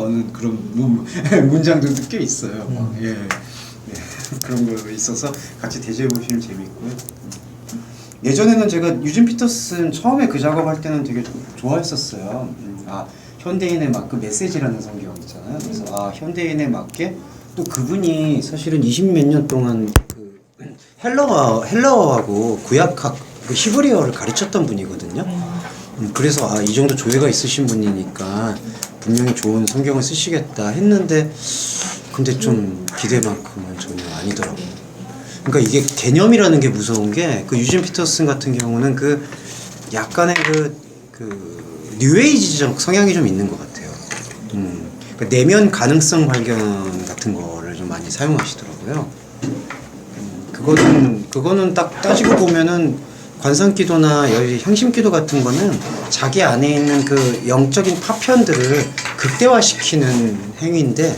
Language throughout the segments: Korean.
넣는 그런 문장들도 꽤 있어요. 예. 네. 그런 거 있어서 같이 대조해 보시면 재밌고요. 예전에는 제가 유진 피터슨 처음에 그 작업할 때는 되게 좋아했었어요. 현대인에 맞그 메시지라는 성경 있잖아요. 그래서 현대인에 맞게 또 그분이 사실은 20몇 년 동안 그 헬라어하고 구약학 그 히브리어를 가르쳤던 분이거든요. 그래서 이 정도 조예가 있으신 분이니까 분명히 좋은 성경을 쓰시겠다 했는데 근데 좀 기대만큼은 전혀 아니더라고요. 그러니까 이게 개념이라는 게 무서운 게 그 유진 피터슨 같은 경우는 그 약간의 그 뉴에이지적 성향이 좀 있는 것 같아요. 그러니까 내면 가능성 발견 같은 거를 좀 많이 사용하시더라고요. 그거는 딱 따지고 보면은 관상기도나 향심기도 같은 거는 자기 안에 있는 그 영적인 파편들을 극대화시키는 행위인데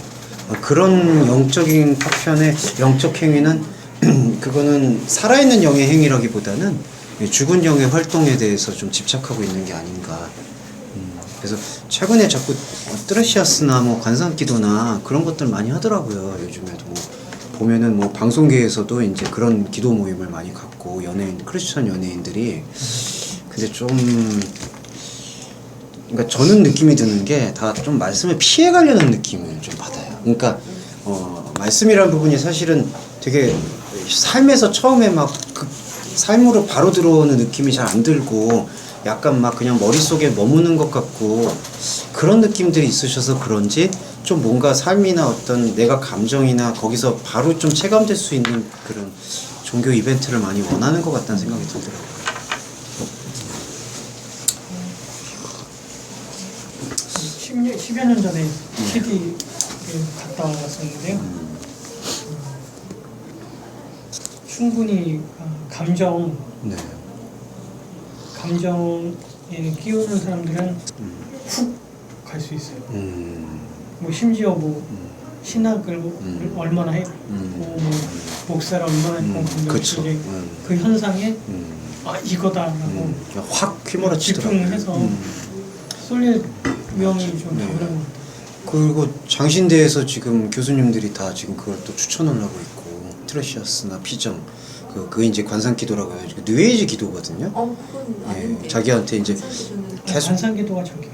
그런 영적인 파편의 영적 행위는 그거는 살아있는 영의 행위라기보다는 죽은 영의 활동에 대해서 좀 집착하고 있는 게 아닌가. 그래서 최근에 자꾸 트레시아스나 뭐 관상기도나 그런 것들 많이 하더라고요. 요즘에도 보면은 뭐 방송계에서도 이제 그런 기도 모임을 많이 갖고 크리스천 연예인들이 근데 좀 그러니까 저는 느낌이 드는 게 다 좀 말씀을 피해 가려는 느낌을 좀 받아요. 그러니까 말씀이라는 부분이 사실은 되게 삶에서 처음에 막 그 삶으로 바로 들어오는 느낌이 잘 안 들고 약간 막 그냥 머릿속에 머무는 것 같고 그런 느낌들이 있으셔서 그런지 좀 뭔가 삶이나 어떤 내가 감정이나 거기서 바로 좀 체감될 수 있는 그런 종교 이벤트를 많이 원하는 것 같다는 생각이 들더라고요. 10여 년 전에 TV에 갔다 왔었는데요. 충분히 감정에 끼우는 사람들은 훅 갈 수 있어요. 뭐 심지어 뭐 신학을 얼마나 했고 뭐 목사를 얼마나 했고 그쵸. 이제 그 현상에 이거다라고 확 휘몰아치더라고요. 집중해서 쏠릴 위험이 좀 적은 것 같아요. 그리고 장신대에서 지금 교수님들이 다 지금 그걸 또 추천을 하고 있고 트레시아스나 피정 그 이제 관상기도라고 해가지고 뉴에이지 기도거든요. 그건 아닌데. 자기한테 이제 계속 관상기도가 저기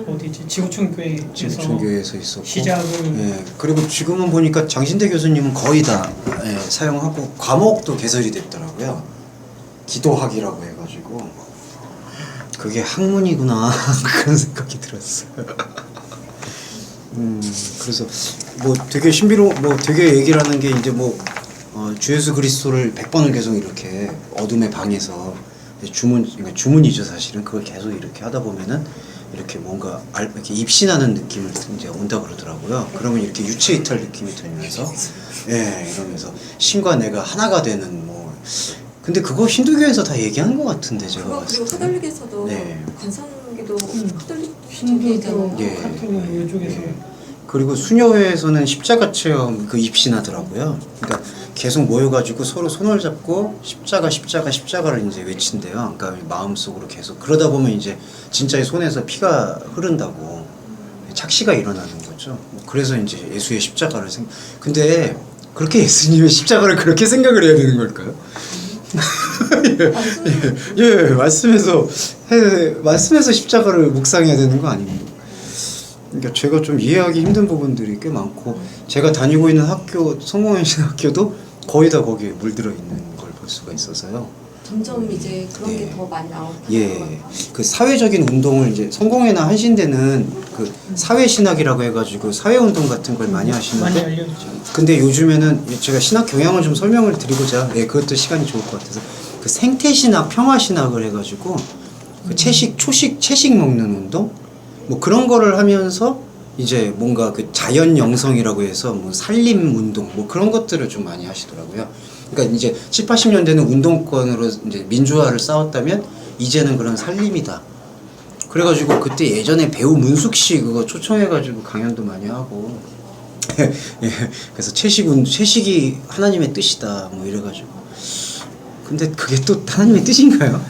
어디지 지구촌교회에서 있었고 시작을 그리고 지금은 보니까 장신대 교수님은 거의 다 사용하고 과목도 개설이 됐더라고요. 기도학이라고 해가지고 그게 학문이구나 그런 생각이 들었어요. 그래서 뭐 되게 되게 얘기를 하는 게 이제 주 예수 그리스도를 100번을 계속 이렇게 어둠의 방에서 그러니까 주문이죠 사실은. 그걸 계속 이렇게 하다 보면은 이렇게 뭔가 이렇게 입신하는 느낌을 이제 온다 그러더라고요. 그러면 이렇게 유체이탈 느낌이 들면서 이러면서 신과 내가 하나가 되는 근데 그거 힌두교에서 다 얘기하는 것 같은데 제가 봤을 그리고 때. 카톨릭에서도 관상기도 카톨릭 힌두교 쪽이잖아요. 카톨릭 이쪽에서 그리고 수녀회에서는 십자가 체험 그 입신하더라고요. 그러니까 계속 모여가지고 서로 손을 잡고 십자가를 이제 외친대요. 그러니까 마음속으로 계속 그러다 보면 이제 진짜의 손에서 피가 흐른다고 착시가 일어나는 거죠. 그래서 이제 예수의 십자가를 근데 그렇게 예수님의 십자가를 그렇게 생각을 해야 되는 걸까요? 말씀에서 십자가를 묵상해야 되는 거 아닙니까? 그러니까 제가 좀 이해하기 힘든 부분들이 꽤 많고 제가 다니고 있는 학교 성공현신 학교도 거의 다 거기에 물들어 있는 걸 볼 수가 있어서요. 점점 이제 그런 게 더 많이 나오는 것 같아요. 그 사회적인 운동을 이제 성공회나 한신대는 그 사회신학이라고 해가지고 사회운동 같은 걸 많이 하시는데 많이 알려주죠. 근데 요즘에는 제가 신학 경향을 좀 설명을 드리고자 그것도 시간이 좋을 것 같아서 그 생태신학, 평화신학을 해가지고 그 채식 먹는 운동 뭐 그런 거를 하면서 이제 뭔가 그 자연 영성이라고 해서 뭐 산림 운동 뭐 그런 것들을 좀 많이 하시더라고요. 그러니까 이제 7, 80년대는 운동권으로 이제 민주화를 싸웠다면 이제는 그런 산림이다. 그래가지고 그때 예전에 배우 문숙 씨 그거 초청해가지고 강연도 많이 하고 그래서 채식이 하나님의 뜻이다 뭐 이래가지고 근데 그게 또 하나님의 뜻인가요?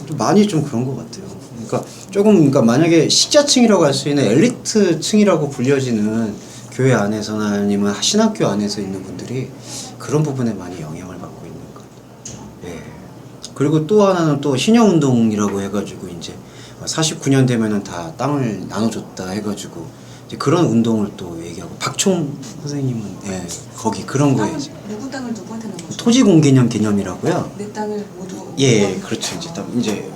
좀 많이 좀 그런 것 같아요. 그러니까 조금 그러니까 만약에 식자층이라고 할 수 있는 엘리트층이라고 불려지는 교회 안에서나 아니면 신학교 안에서 있는 분들이 그런 부분에 많이 영향을 받고 있는 것. 예. 그리고 또 하나는 또 신여운동이라고 해가지고 이제 49년 되면은 다 땅을 나눠줬다 해가지고 이제 그런 운동을 또 얘기하고 박총 선생님은 예 거기 그런 거에 이제 누구 땅을 누구한테 나눠줘? 토지공개념 개념이라고요. 내 땅을 모두 예, 그렇죠. 이제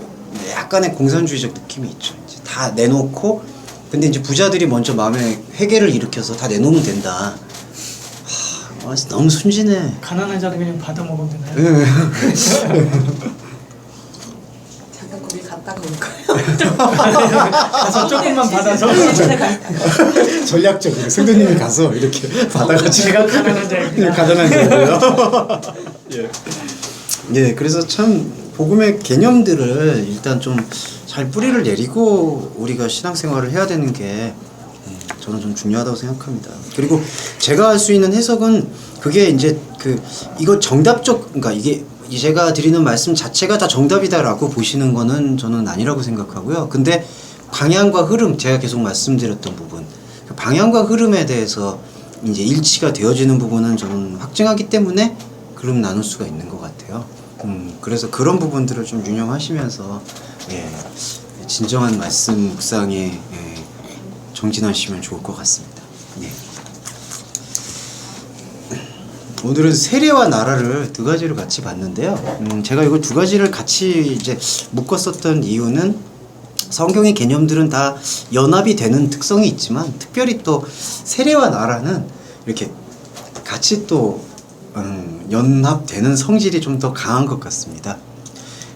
약간의 공산주의적 느낌이 있죠. 이제 다 내놓고, 근데 이제 부자들이 먼저 마음에 회개를 일으켜서 다 내놓으면 된다. 너무 순진해. 가난한 자도 그냥 받아 먹으면 되나요? 예. 잠깐 거기 갔다가 올까요? 가서 조금만 받아서 전략적으로 승도님이 가서 이렇게 받아가지고 제가 가난한 자입니다. 가난한 자고요. 예. 예, 그래서 참 복음의 개념들을 일단 좀 잘 뿌리를 내리고 우리가 신앙생활을 해야 되는 게 저는 좀 중요하다고 생각합니다. 그리고 제가 할 수 있는 해석은 그게 이제 이거 정답적, 그러니까 이게 제가 드리는 말씀 자체가 다 정답이다라고 보시는 거는 저는 아니라고 생각하고요. 근데 방향과 흐름, 제가 계속 말씀드렸던 부분, 그 방향과 흐름에 대해서 이제 일치가 되어지는 부분은 저는 확증하기 때문에 그럼 나눌 수가 있는 것 같아요. 그래서 그런 부분들을 좀 유념하시면서 예, 진정한 말씀 묵상에 예, 정진하시면 좋을 것 같습니다. 예. 오늘은 세례와 나라를 두 가지를 같이 봤는데요. 제가 이걸 두 가지를 같이 이제 묶었었던 이유는 성경의 개념들은 다 연합이 되는 특성이 있지만 특별히 또 세례와 나라는 이렇게 같이 또 연합되는 성질이 좀 더 강한 것 같습니다.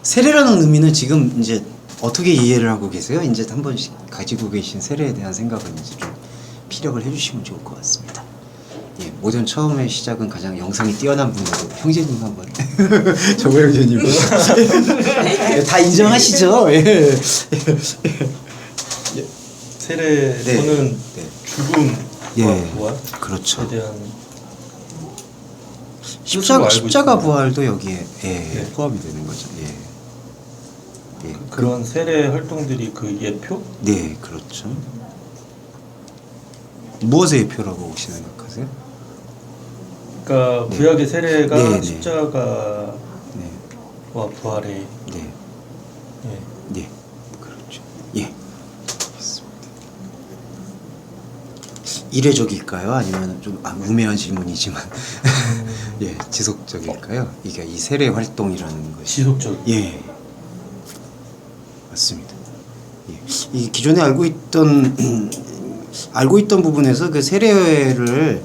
세례라는 의미는 지금 이제 어떻게 이해를 하고 계세요? 이제 한 번씩 가지고 계신 세례에 대한 생각을 이제 좀 피력을 해주시면 좋을 것 같습니다. 예, 모든 처음의 시작은 가장 영상이 뛰어난 분으로 형제님 한번 정호 형제님 다 인정하시죠? 예. 세례는 네. 죽음과 예. 부활에 그렇죠. 대한 십자가 부활도 여기에 예, 네. 포함이 되는 거죠. 예. 예. 그런 세례 활동들이 그 예표? 네, 그렇죠. 무엇의 예표라고 혹시 생각하세요? 그러니까 네. 구약의 세례가 네, 네. 십자가와 네, 부활의 네, 예. 네, 그렇죠. 예, 알겠습니다. 이례적일까요? 아니면 좀 우매한 질문이지만 예, 지속적일까요? 이게 이 세례 활동이라는 것이 지속적. 예, 맞습니다. 예, 이 기존에 알고 있던 부분에서 그 세례를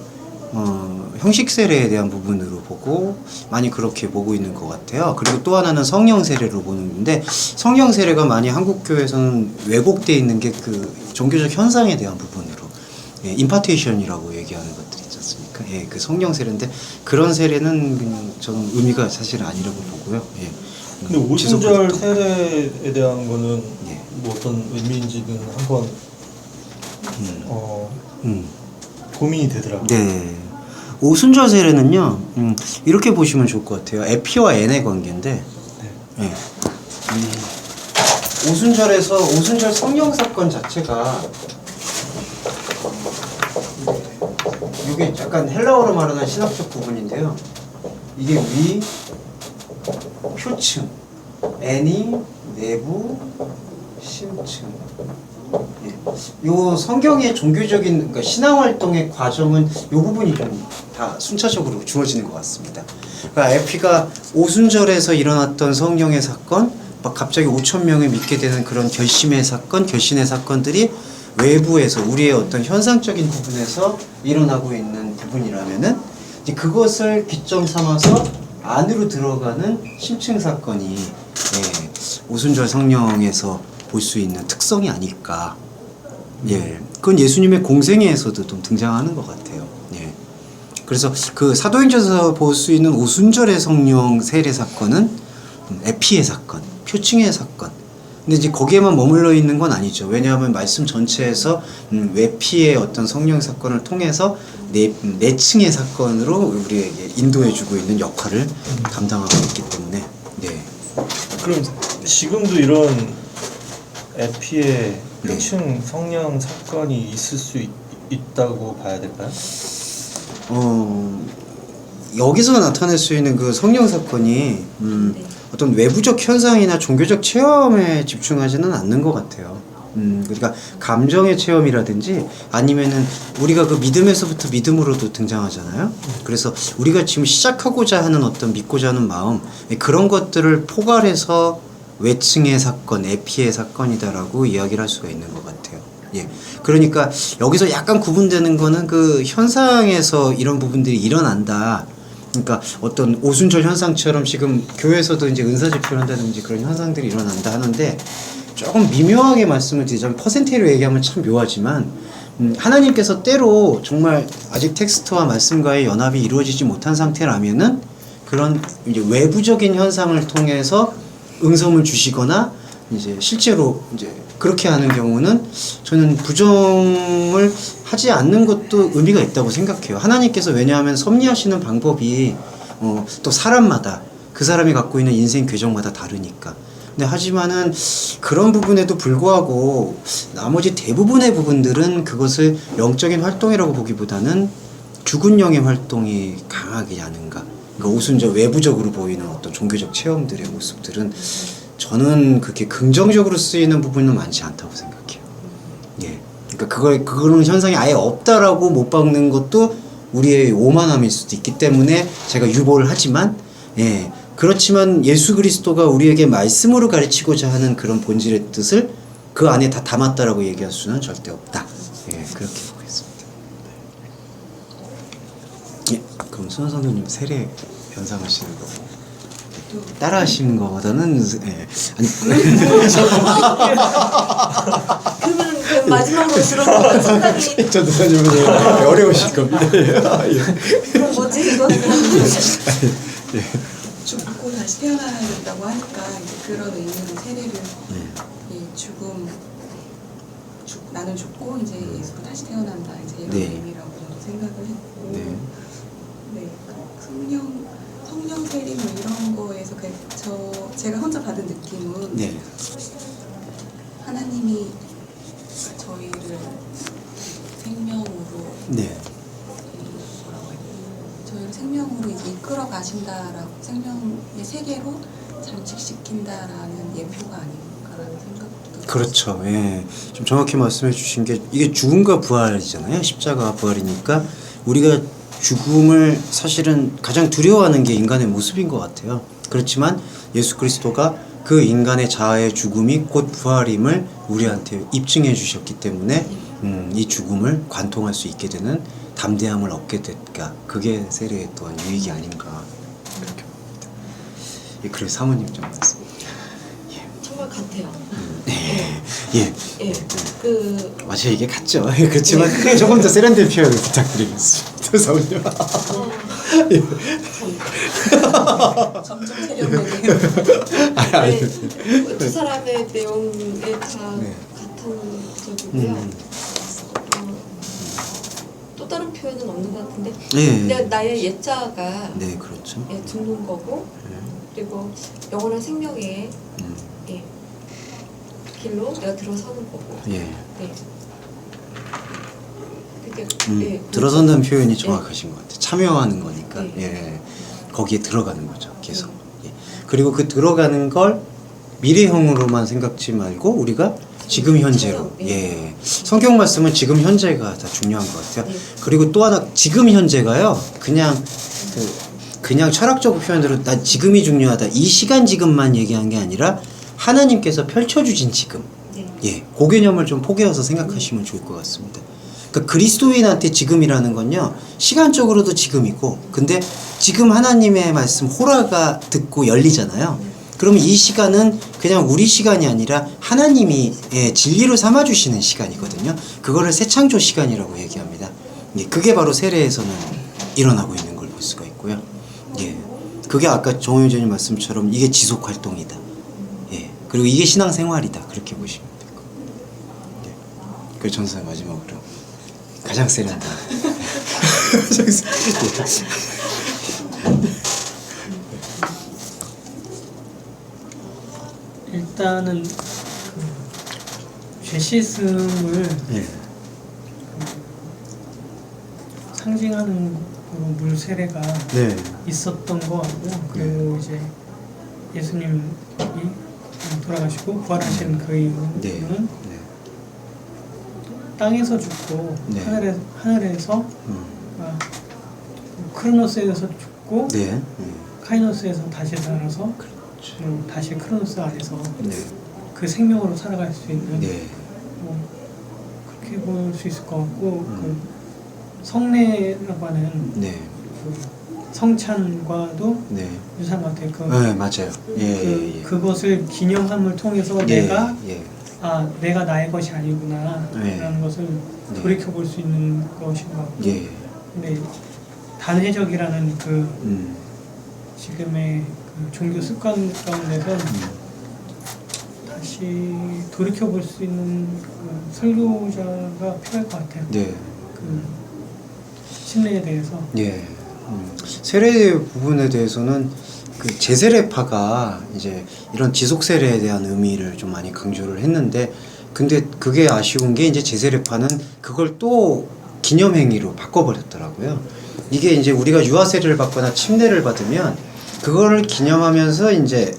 형식 세례에 대한 부분으로 보고 많이 그렇게 보고 있는 것 같아요. 그리고 또 하나는 성령 세례로 보는데 성령 세례가 많이 한국 교회에서는 왜곡되어 있는 게 그 종교적 현상에 대한 부분으로 예, 임파테이션이라고 얘기하는 것들이 있지 않습니까? 예, 그 성령 세례인데 그런 세례는 그냥 저는 의미가 사실 아니라고 보고요. 예. 근데 오순절 세례에 대한 거는 예. 뭐 어떤 의미인지는 한번 고민이 되더라고요. 네. 오순절 세례는요, 이렇게 보시면 좋을 것 같아요. 에피와 N의 관계인데, 네. 예. 오순절 성령 사건 자체가, 이게 약간 헬라어로 말하는 신학적 부분인데요. 이게 위, 표층, N이 내부, 심층. 예. 요 성경의 종교적인 그러니까 신앙 활동의 과정은 요 부분이 좀 다 순차적으로 주어지는 것 같습니다. 그러니까 에피가 오순절에서 일어났던 성령의 사건, 막 갑자기 5,000명을 믿게 되는 그런 결심의 사건, 결신의 사건들이 외부에서 우리의 어떤 현상적인 부분에서 일어나고 있는 부분이라면은 이제 그것을 기점 삼아서 안으로 들어가는 심층 사건이 예, 오순절 성령에서 볼 수 있는 특성이 아닐까. 예, 그건 예수님의 공생애에서도 좀 등장하는 것 같아요. 예, 그래서 그 사도행전에서 볼 수 있는 오순절의 성령 세례 사건은 에피의 사건, 표층의 사건. 근데 이제 거기에만 머물러 있는 건 아니죠. 왜냐하면 말씀 전체에서 외피의 어떤 성령 사건을 통해서 내층의 사건으로 우리에게 인도해주고 있는 역할을 감당하고 있기 때문에. 네. 그럼 지금도 이런 에피에 표층 성령 사건이 있을 수 있다고 봐야 될까요? 여기서 나타낼 수 있는 그 성령 사건이 어떤 외부적 현상이나 종교적 체험에 집중하지는 않는 것 같아요. 그러니까 감정의 체험이라든지 아니면은 우리가 그 믿음에서부터 믿음으로도 등장하잖아요. 그래서 우리가 지금 시작하고자 하는 어떤 믿고자 하는 마음, 그런 것들을 포괄해서 외층의 사건, 에피의 사건이다라고 이야기를 할 수가 있는 것 같아요. 예. 그러니까 여기서 약간 구분되는 거는 그 현상에서 이런 부분들이 일어난다. 그러니까 어떤 오순절 현상처럼 지금 교회에서도 이제 은사 집회를 한다든지 그런 현상들이 일어난다 하는데, 조금 미묘하게 말씀을 드리자면 퍼센테이로 얘기하면 참 묘하지만 하나님께서 때로 정말 아직 텍스트와 말씀과의 연합이 이루어지지 못한 상태라면은 그런 이제 외부적인 현상을 통해서 응성을 주시거나 이제 실제로 이제 그렇게 하는 경우는 저는 부정을 하지 않는 것도 의미가 있다고 생각해요. 하나님께서 왜냐하면 섭리하시는 방법이 또 사람마다 그 사람이 갖고 있는 인생 궤적마다 다르니까. 근데 하지만은 그런 부분에도 불구하고 나머지 대부분의 부분들은 그것을 영적인 활동이라고 보기보다는 죽은 영의 활동이 강하게 아는가. 그러니까 오순절 외부적으로 보이는 어떤 종교적 체험들의 모습들은 저는 그렇게 긍정적으로 쓰이는 부분은 많지 않다고 생각해요. 예. 그러니까 그런 현상이 아예 없다라고 못 박는 것도 우리의 오만함일 수도 있기 때문에 제가 유보를 하지만, 예. 그렇지만 예수 그리스도가 우리에게 말씀으로 가르치고자 하는 그런 본질의 뜻을 그 안에 다 담았다라고 얘기할 수는 절대 없다. 예, 그렇게 보겠습니다. 예, 그럼 순환 선생님 세례 연상하시는 거고 따라 하시는 거보다는 아니 그러면 그 마지막으로 들어보는 생각이 저 누사님은 어려우실 겁니다. 그럼 뭐지 이거는 예. 죽고 다시 태어나야 된다고 하니까 이제 그런 의미로 세례를 나는 죽고 이제 예수가 다시 태어난다 이제 이런 의미라고 저도 생각을 했고 네, 성령 세례 뭐 이런 거에서 제가 혼자 받은 느낌은 하나님이 저희를 생명으로 저희를 생명으로 이제 이끌어 가신다라고 생명의 세계로 잠식시킨다라는 예표가 아닌가라는 생각도 그렇죠. 예. 좀 정확히 말씀해 주신 게 이게 죽음과 부활이잖아요. 십자가와 부활이니까 우리가 죽음을 사실은 가장 두려워하는 게 인간의 모습인 것 같아요. 그렇지만 예수 그리스도가 그 인간의 자아의 죽음이 곧 부활임을 우리한테 입증해 주셨기 때문에 이 죽음을 관통할 수 있게 되는 담대함을 얻게 됐다. 그게 세례의 또한 유익이 아닌가 그렇게 봅니다. 예, 그래서 사모님 좀 말씀. 정말 같아요. 맞아요, 이게 같죠. 그렇지만 조금 더 세련된 표현을 부탁드리겠습니다, 사모님. 점점 세련되게 두 사람의 내용에 다 같은 적이고요. 또 다른 표현은 없는 것 같은데 근데 나의 옛자가 그렇죠. 죽는 거고 그리고 영원한 생명의 길로 내가 들어서는 거고 그게 들어선다는 표현이 정확하신 것 같아요. 참여하는 거니까 거기에 들어가는 거죠, 계속. 그리고 그 들어가는 걸 미래형으로만 생각지 말고 우리가 지금 현재로 성경 말씀은 지금 현재가 다 중요한 것 같아요. 그리고 또 하나 지금 현재가요 그냥 철학적 표현으로 난 지금이 중요하다 이 시간 지금만 얘기한 게 아니라 하나님께서 펼쳐주신 지금 그 개념을 좀 포개어서 생각하시면 좋을 것 같습니다. 그러니까 그리스도인한테 지금이라는 건요 시간적으로도 지금이고 근데 지금 하나님의 말씀 호라가 듣고 열리잖아요. 그러면 이 시간은 그냥 우리 시간이 아니라 하나님이 진리로 삼아주시는 시간이거든요. 그거를 새창조 시간이라고 얘기합니다. 그게 바로 세례에서는 일어나고 있는 걸 볼 수가 있고요. 그게 아까 정호유전님 말씀처럼 이게 지속활동이다. 그리고 이게 신앙생활이다. 그렇게 보시면 될 거예요. 그래서 전사 마지막으로 가장 세련된 일단은 죄씻음을 예. 상징하는 물 세례가 네. 있었던 것 같고 그리고 이제 예수님이 돌아가시고 부활하신 그 이유는 네. 네. 땅에서 죽고 네. 하늘에서 크로노스에서 죽고 네. 카이노스에서 다시 살아서 그렇죠. 다시 크로노스 안에서 네. 그 생명으로 살아갈 수 있는 네. 그렇게 볼 수 있을 것 같고 그 성례라고 하는 네. 그 성찬과도 네. 유사한 것 같아요. 네, 맞아요. 예, 예. 그것을 기념함을 통해서 예, 내가 예. 내가 나의 것이 아니구나 네. 라는 것을 네. 돌이켜 볼 수 있는 것인 것 같고 예. 근데 단회적이라는 그 지금의 그 종교 습관 가운데서 다시 돌이켜 볼 수 있는 그 설교자가 필요할 것 같아요. 네. 그 신뢰에 대해서. 예. 세례 부분에 대해서는 그 제세례파가 이제 이런 지속 세례에 대한 의미를 좀 많이 강조를 했는데, 근데 그게 아쉬운 게 이제 제세례파는 그걸 또 기념행위로 바꿔버렸더라고요. 이게 이제 우리가 유아 세례를 받거나 침례를 받으면 그거를 기념하면서 이제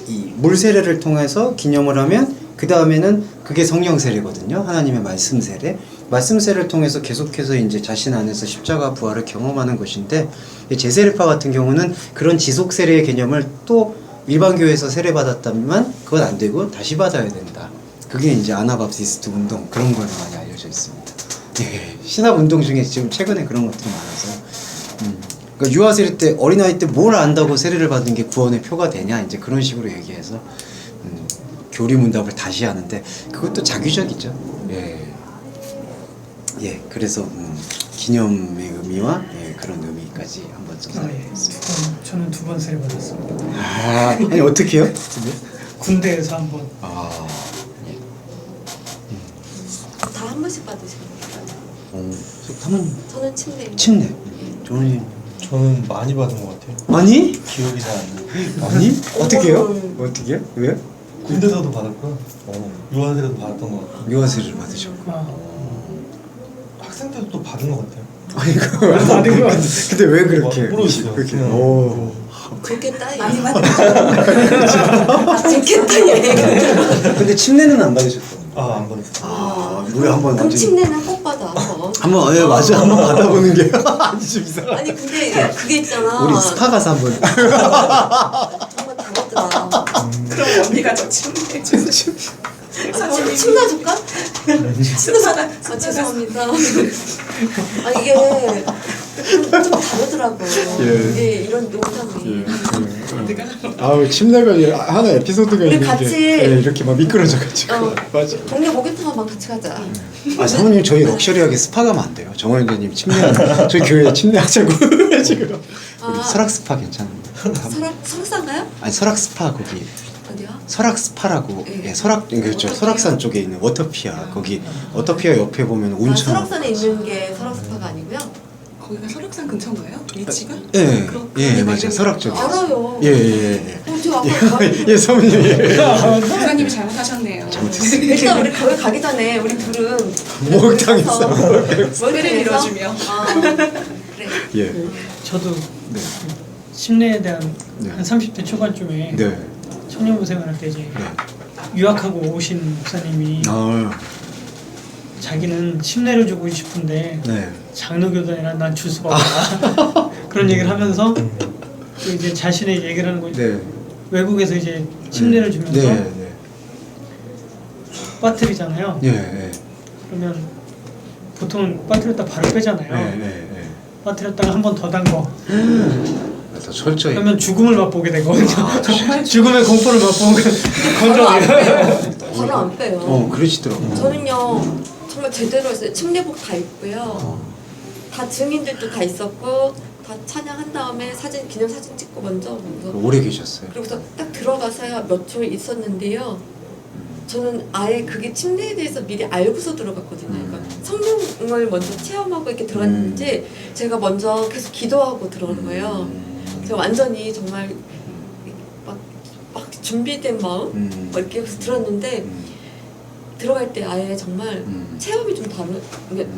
이 물 세례를 통해서 기념을 하면 그 다음에는 그게 성령 세례거든요. 하나님의 말씀 세례. 말씀 세례를 통해서 계속해서 이제 자신 안에서 십자가 부활을 경험하는 것인데, 제세례파 같은 경우는 그런 지속 세례의 개념을 또 일반 교회에서 세례 받았다면 그건 안 되고 다시 받아야 된다. 그게 이제 아나밥티스트 운동 그런 걸로 많이 알려져 있습니다. 예, 신학 운동 중에 지금 최근에 그런 것들이 많아서. 그러니까 유아 세례 때 어린아이 때 뭘 안다고 세례를 받는 게 구원의 표가 되냐 이제 그런 식으로 얘기해서 교리문답을 다시 하는데 그것도 자기적이죠. 예. 예, 그래서 기념의 의미와 그런 의미까지 한번 좀 살펴봤습니다. 저는 2번 세례 받았습니다. 아, 아니 어떻게요? 군대에서 한번. 아, 다 한 번씩 받으시는 거예요? 사모님 저는 침례. 침례. 저는 많이 받은 것 같아요. 아니? 기억이 잘 안 나요. 아니? 어떻게요? 어떻게요? 왜요? 군대에서도 받았고 유아세례도 받았던 것 같아요. 유아 세례를 받으셨고. 학생 때도 또 받은 것 같아요. 아니 그거 받은 거 같은데. 근데 왜 그렇게? 모르겠어요. 그렇게. 그냥 오. 좋겠다 얘. 많이 받은 좋겠다 얘. 근데 침례는 안 받으셨던. 안 받았어요. 우리 한번 그럼 나중에 침례는 꼭 받아 한번. 한번 맞아 한번 받아보는 게 아니 좀 이상하. 아니 근데 그게 있잖아. 우리 스파 가서 한번. 정말 다르더라. 그럼 언니가 저 침대 침나 줄까? 침대 죄송합니다. 이게 좀 다르더라고. 예. 이게 이런 농담이. 아우 침례가 하나 에피소드가 우리 있는데 같이 이렇게 막 미끄러져가지고 맞아. 동네 목욕탕만 같이 가자. 사모님 저희 럭셔리하게 스파 가면 안 돼요. 정원현님 침례 저희 교회에 침례하자고 지금. 우리 설악 스파 괜찮은데. 설악산가요? 아니 설악 스파 거기 어디야? 설악 스파라고 네. 설악 그렇죠. 설악산 쪽에 있는 워터피아 거기 워터피아 옆에 보면 온천. 설악산에 있는 게 설악스파가 아니고요? 거기가 설악산 근처인가요? 위치가? 예 맞아요. 설악 쪽. 알아요. 예. 저 아까 예 사모님 예. 목사님이 잘못하셨네요. 일단 우리 거기 가기 전에 우리 둘은 목욕탕 있어. 소리를 밀어주며. 그래. 예. 저도 네. 침례에 대한 네. 한 30대 초반쯤에 네. 청년부 생활할 때 이제 유학하고 오신 목사님이 자기는 침례를 주고 싶은데 네. 장로교단이라 난 줄 수가 없다 그런 얘기를 하면서 또 이제 자신의 얘기를 하는 거죠. 네. 외국에서 이제 침례를 주면서 네. 빠뜨리잖아요. 네. 그러면 보통 빠뜨렸다 바로 빼잖아요. 네. 빠뜨렸다가 한 번 더 담궈. 더 철저히. 그러면 죽음을 맛보게 되거든요. 정말 죽음의 공포를 맛보고 바로 안 건져내요. 빼요. 바로 안 빼요. 그러시더라고. 저는요 정말 제대로 했어요. 침례복 다 입고요. 다 증인들도 다 있었고 다 찬양한 다음에 기념 사진 찍고 먼저 오래 계셨어요. 그리고서 딱 들어가서야 몇 초 있었는데요. 저는 아예 그게 침례에 대해서 미리 알고서 들어갔거든요. 그러니까 성령을 먼저 체험하고 이렇게 들어갔는지 제가 먼저 계속 기도하고 들어간 거예요. 제가 완전히 정말 막 준비된 마음 막 이렇게 해서 들었는데 들어갈 때 아예 정말 체험이 좀 다른. 그러니까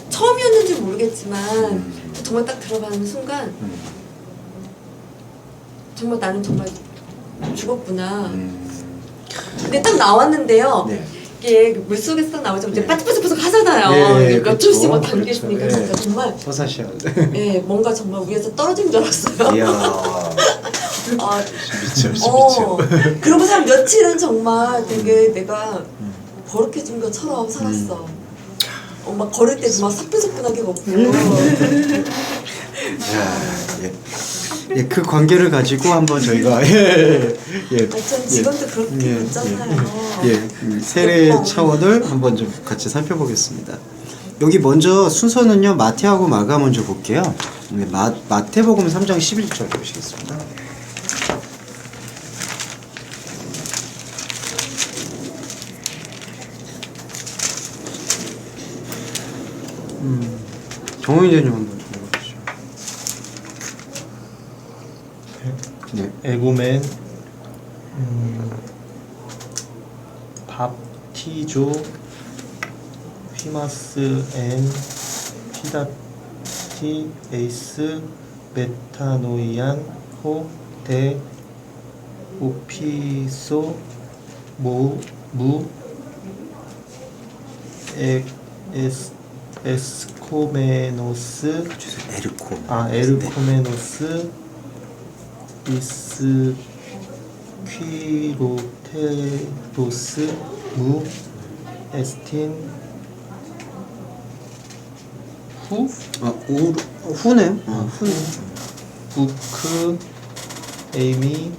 처음이었는지 모르겠지만 정말 딱 들어가는 순간 정말 나는 정말 죽었구나. 근데 딱 나왔는데요. 네. 이게 물속에서 딱 나오자마자 네. 빠삭빠삭 하잖아요. 네, 몇 초씩 막 그렇죠. 담겨 있으니까 그렇죠. 진짜 정말 서사시아. 예, 뭔가 정말 위에서 떨어진 줄 알았어요. 이야. 아, 미쳐, 그러고 산 며칠은 정말 되게 내가 버럭해진 것처럼 살았어. 막 걸을 때도 막 사뿐사뿐하게 걷고. 예. 예, 그 관계를 가지고 한번 저희가 예, 전 지금도 그렇게 걷잖아요. 세례 차원을 한번 좀 같이 살펴보겠습니다. 여기 먼저 순서는요, 마태하고 마가 먼저 볼게요. 마태복음 3장 11절 보시겠습니다. 정호인재님 한번 읽어주시죠. 네. 에고멘 밥티조 휘마스 엔 피다티 에이스 메타노이안 호데 오피소 무 에스코메노스 에르코메노스 이스퀴로테로스 무 에스틴 후네. 후네. 우크 에이미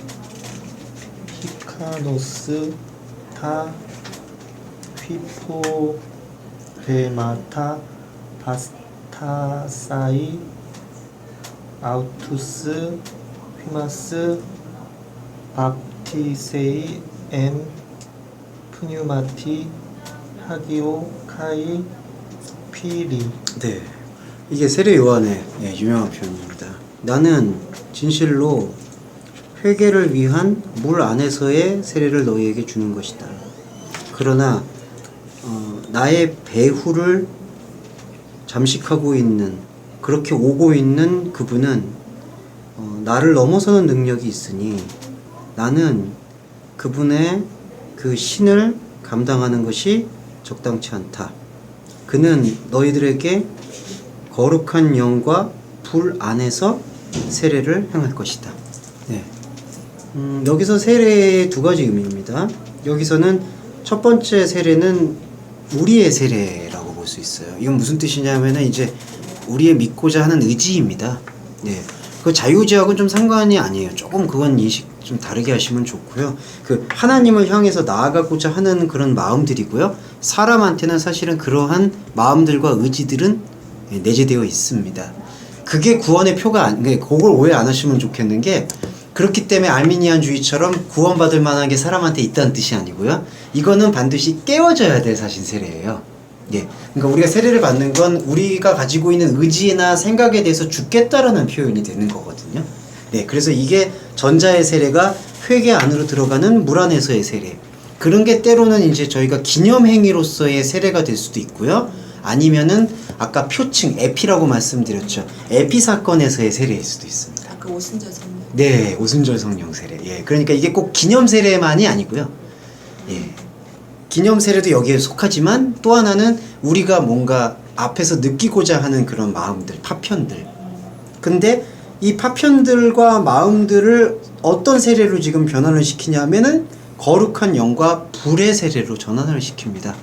히카노스 타 휘포레마타 바스타사이 아우투스 휘마스 밥티세이 엔 푸뉴마티 하기오 카이 피리. 네. 이게 세례 요한의 유명한 표현입니다. 나는 진실로 회개를 위한 물 안에서의 세례를 너희에게 주는 것이다. 그러나 나의 배후를 잠식하고 있는, 그렇게 오고 있는 그분은 나를 넘어서는 능력이 있으니 나는 그분의 그 신을 감당하는 것이 적당치 않다. 그는 너희들에게 거룩한 영과 불 안에서 세례를 행할 것이다. 네. 여기서 세례의 두 가지 의미입니다. 여기서는 첫 번째 세례는 우리의 세례라고 볼 수 있어요. 이건 무슨 뜻이냐면은 이제 우리의 믿고자 하는 의지입니다. 네. 그 자유의지하고는 좀 상관이 아니에요. 조금 그건 인식 좀 다르게 하시면 좋고요. 그 하나님을 향해서 나아가고자 하는 그런 마음들이고요. 사람한테는 사실은 그러한 마음들과 의지들은 내재되어 있습니다. 그게 구원의 표가 그걸 오해 안 하시면 좋겠는 게, 그렇기 때문에 알미니안주의처럼 구원받을 만한 게 사람한테 있다는 뜻이 아니고요. 이거는 반드시 깨워져야 될 사실 세례예요. 예. 그러니까 우리가 세례를 받는 건 우리가 가지고 있는 의지나 생각에 대해서 죽겠다라는 표현이 되는 거거든요. 네. 그래서 이게 전자의 세례가 회개 안으로 들어가는 물 안에서의 세례. 그런 게 때로는 이제 저희가 기념행위로서의 세례가 될 수도 있고요. 아니면은 아까 표층, 에피라고 말씀드렸죠. 에피 사건에서의 세례일 수도 있습니다. 아까 오순절 성령. 네, 오순절 성령 세례. 예, 그러니까 이게 꼭 기념 세례만이 아니고요. 예, 기념 세례도 여기에 속하지만 또 하나는 우리가 뭔가 앞에서 느끼고자 하는 그런 마음들, 파편들. 근데 이 파편들과 마음들을 어떤 세례로 지금 변환을 시키냐면은 거룩한 영과 불의 세례로 전환을 시킵니다.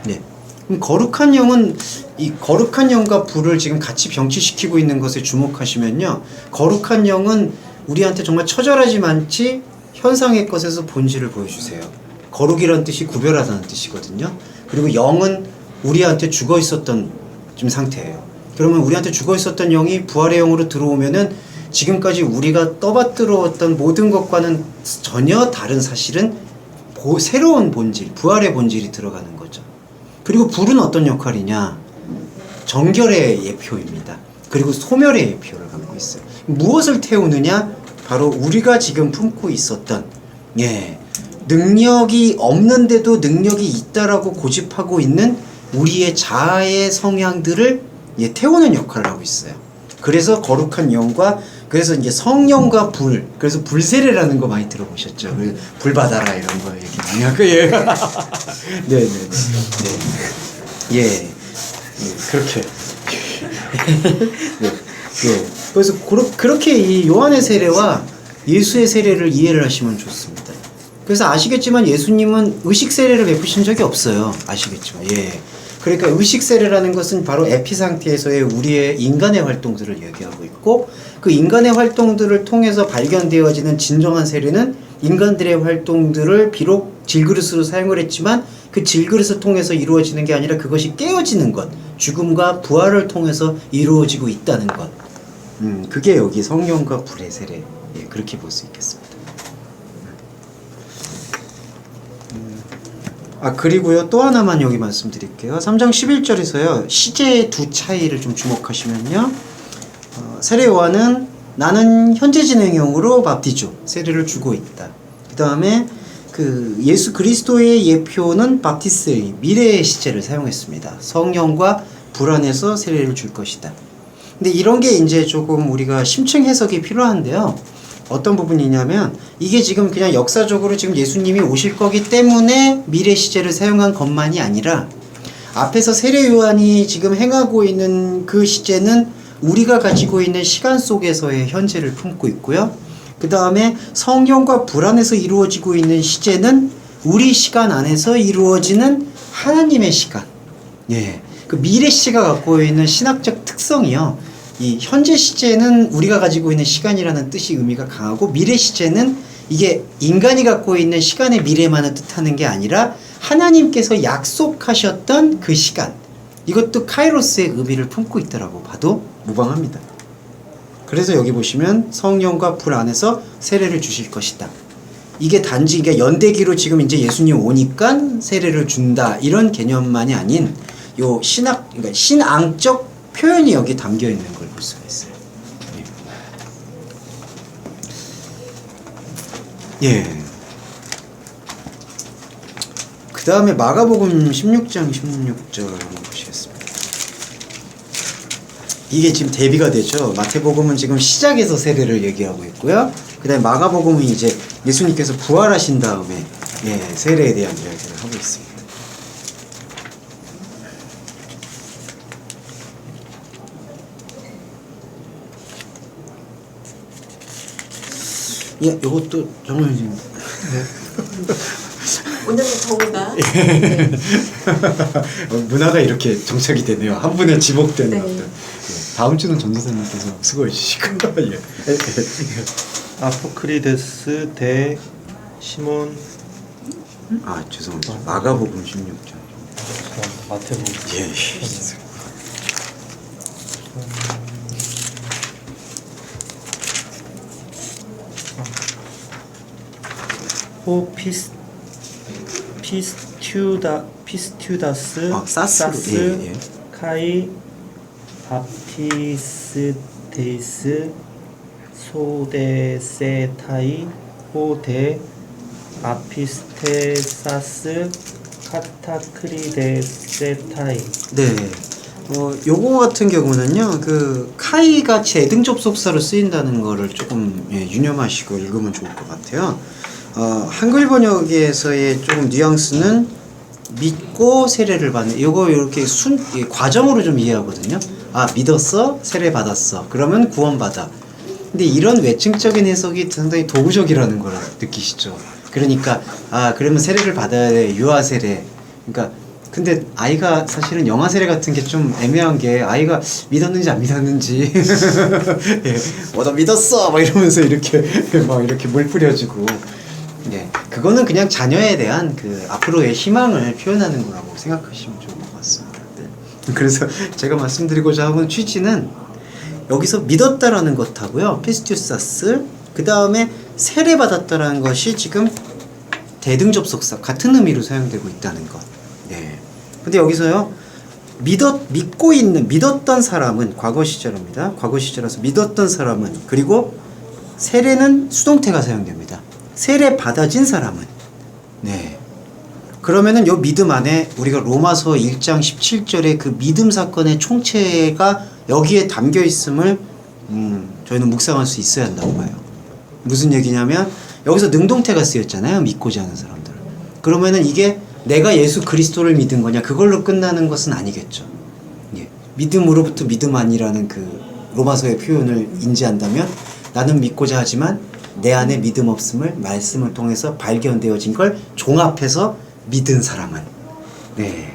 네. 그럼 거룩한 영은 이 거룩한 영과 불을 지금 같이 병치시키고 있는 것에 주목하시면요. 거룩한 영은 우리한테 정말 처절하지만치 현상의 것에서 본질을 보여주세요. 거룩이라는 뜻이 구별하다는 뜻이거든요. 그리고 영은 우리한테 죽어 있었던 좀 상태예요. 그러면 우리한테 죽어 있었던 영이 부활의 영으로 들어오면은 지금까지 우리가 떠받들어왔던 모든 것과는 전혀 다른 사실은 새로운 본질, 부활의 본질이 들어가는 거죠. 그리고 불은 어떤 역할이냐? 정결의 예표입니다. 그리고 소멸의 예표를 갖고 있어요. 무엇을 태우느냐? 바로 우리가 지금 품고 있었던 능력이 없는데도 능력이 있다라고 고집하고 있는 우리의 자아의 성향들을 태우는 역할을 하고 있어요. 그래서 거룩한 영과 그래서 이제 성령과 불, 그래서 불세례라는 거 많이 들어보셨죠? 불 받아라 이런 거 얘기 많이 하고 예. 네네네. 네. 예. 그렇게. 네. 예. 그래서 그렇게 이 요한의 세례와 예수의 세례를 이해를 하시면 좋습니다. 그래서 아시겠지만 예수님은 의식 세례를 베푸신 적이 없어요. 아시겠죠? 예. 그러니까 의식 세례라는 것은 바로 에피 상태에서의 우리의 인간의 활동들을 얘기하고 있고 그 인간의 활동들을 통해서 발견되어지는 진정한 세례는 인간들의 활동들을 비록 질그릇으로 사용을 했지만 그 질그릇을 통해서 이루어지는 게 아니라 그것이 깨어지는 것, 죽음과 부활을 통해서 이루어지고 있다는 것. 그게 여기 성령과 불의 세례. 예, 그렇게 볼 수 있겠습니다. 그리고요 또 하나만 여기 말씀드릴게요. 3장 11절에서요 시제의 두 차이를 좀 주목하시면요 세례 요한은 나는 현재 진행형으로 밥티조 세례를 주고 있다. 그 다음에 그 예수 그리스도의 예표는 밥티스의 미래의 시제를 사용했습니다. 성령과 불 안에서 세례를 줄 것이다. 근데 이런 게 이제 조금 우리가 심층 해석이 필요한데요. 어떤 부분이냐면 이게 지금 그냥 역사적으로 지금 예수님이 오실 거기 때문에 미래 시제를 사용한 것만이 아니라 앞에서 세례 요한이 지금 행하고 있는 그 시제는 우리가 가지고 있는 시간 속에서의 현재를 품고 있고요. 그 다음에 성령과 불 안에서 이루어지고 있는 시제는 우리 시간 안에서 이루어지는 하나님의 시간. 예, 그 미래 시제가 갖고 있는 신학적 특성이요. 이 현재 시제는 우리가 가지고 있는 시간이라는 뜻이 의미가 강하고 미래 시제는 이게 인간이 갖고 있는 시간의 미래만을 뜻하는 게 아니라 하나님께서 약속하셨던 그 시간, 이것도 카이로스의 의미를 품고 있다라고 봐도 무방합니다. 그래서 여기 보시면 성령과 불 안에서 세례를 주실 것이다. 이게 단지 이게 연대기로 지금 이제 예수님 오니까 세례를 준다 이런 개념만이 아닌 요 그러니까 신앙적 표현이 여기 담겨 있는 걸 볼 수가 있어요. 예. 그 다음에 마가복음 16장 16절 한번 보시겠습니다. 이게 지금 대비가 되죠. 마태복음은 지금 시작에서 세례를 얘기하고 있고요. 그 다음에 마가복음은 이제 예수님께서 부활하신 다음에 세례에 대한 이야기를 하고 있습니다. 예, 이것도 정말 지금 오늘은 더운가? 문화가 이렇게 정착이 되네요. 한 분에 지목되는 네. 어떤. 예, 다음 주는 전도사님께서 수고해 주시고. 예. 아포크리데스 대 시몬 죄송합니다. 마가복음 16장. 마태복음. 예. 피스튜다스 사스로. 예. 카이 바티스테이스 소데세타이 호데 아피스테사스 카타크리데세타이. 네. 요거 같은 경우는요, 그 카이가 재등 접속사로 쓰인다는 거를 조금 유념하시고 읽으면 좋을 것 같아요. 한글 번역에서의 조금 뉘앙스는 믿고 세례를 받는, 요거 이렇게 과정으로 좀 이해하거든요. 믿었어? 세례 받았어. 그러면 구원받아. 근데 이런 외증적인 해석이 상당히 도구적이라는 걸 느끼시죠. 그러니까, 그러면 세례를 받아야 돼. 유아 세례. 그러니까, 근데 아이가 사실은 영아 세례 같은 게 좀 애매한 게 아이가 믿었는지 안 믿었는지 나 믿었어! 막 이러면서 이렇게 막 이렇게 물 뿌려주고 그거는 그냥 자녀에 대한 그 앞으로의 희망을 표현하는 거라고 생각하시면 좋을 것 같습니다. 네. 그래서 제가 말씀드리고자 하는 취지는 여기서 믿었다라는 것하고요, 피스튜사스, 그 다음에 세례 받았다라는 것이 지금 대등접속사 같은 의미로 사용되고 있다는 것. 네. 근데 여기서요, 믿었던 사람은 과거 시절입니다. 과거 시절에서 믿었던 사람은, 그리고 세례는 수동태가 사용됩니다. 세례 받아진 사람은, 네. 그러면은 요 믿음 안에 우리가 로마서 1장 17절의 그 믿음 사건의 총체가 여기에 담겨 있음을 저희는 묵상할 수 있어야 한다고 봐요. 무슨 얘기냐면 여기서 능동태가 쓰였잖아요. 믿고자 하는 사람들. 그러면은 이게 내가 예수 그리스도를 믿은 거냐 그걸로 끝나는 것은 아니겠죠. 예. 믿음으로부터 믿음 아니라는 그 로마서의 표현을 인지한다면 나는 믿고자 하지만 내 안에 믿음 없음을 말씀을 통해서 발견되어진 걸 종합해서 믿은 사람은 네.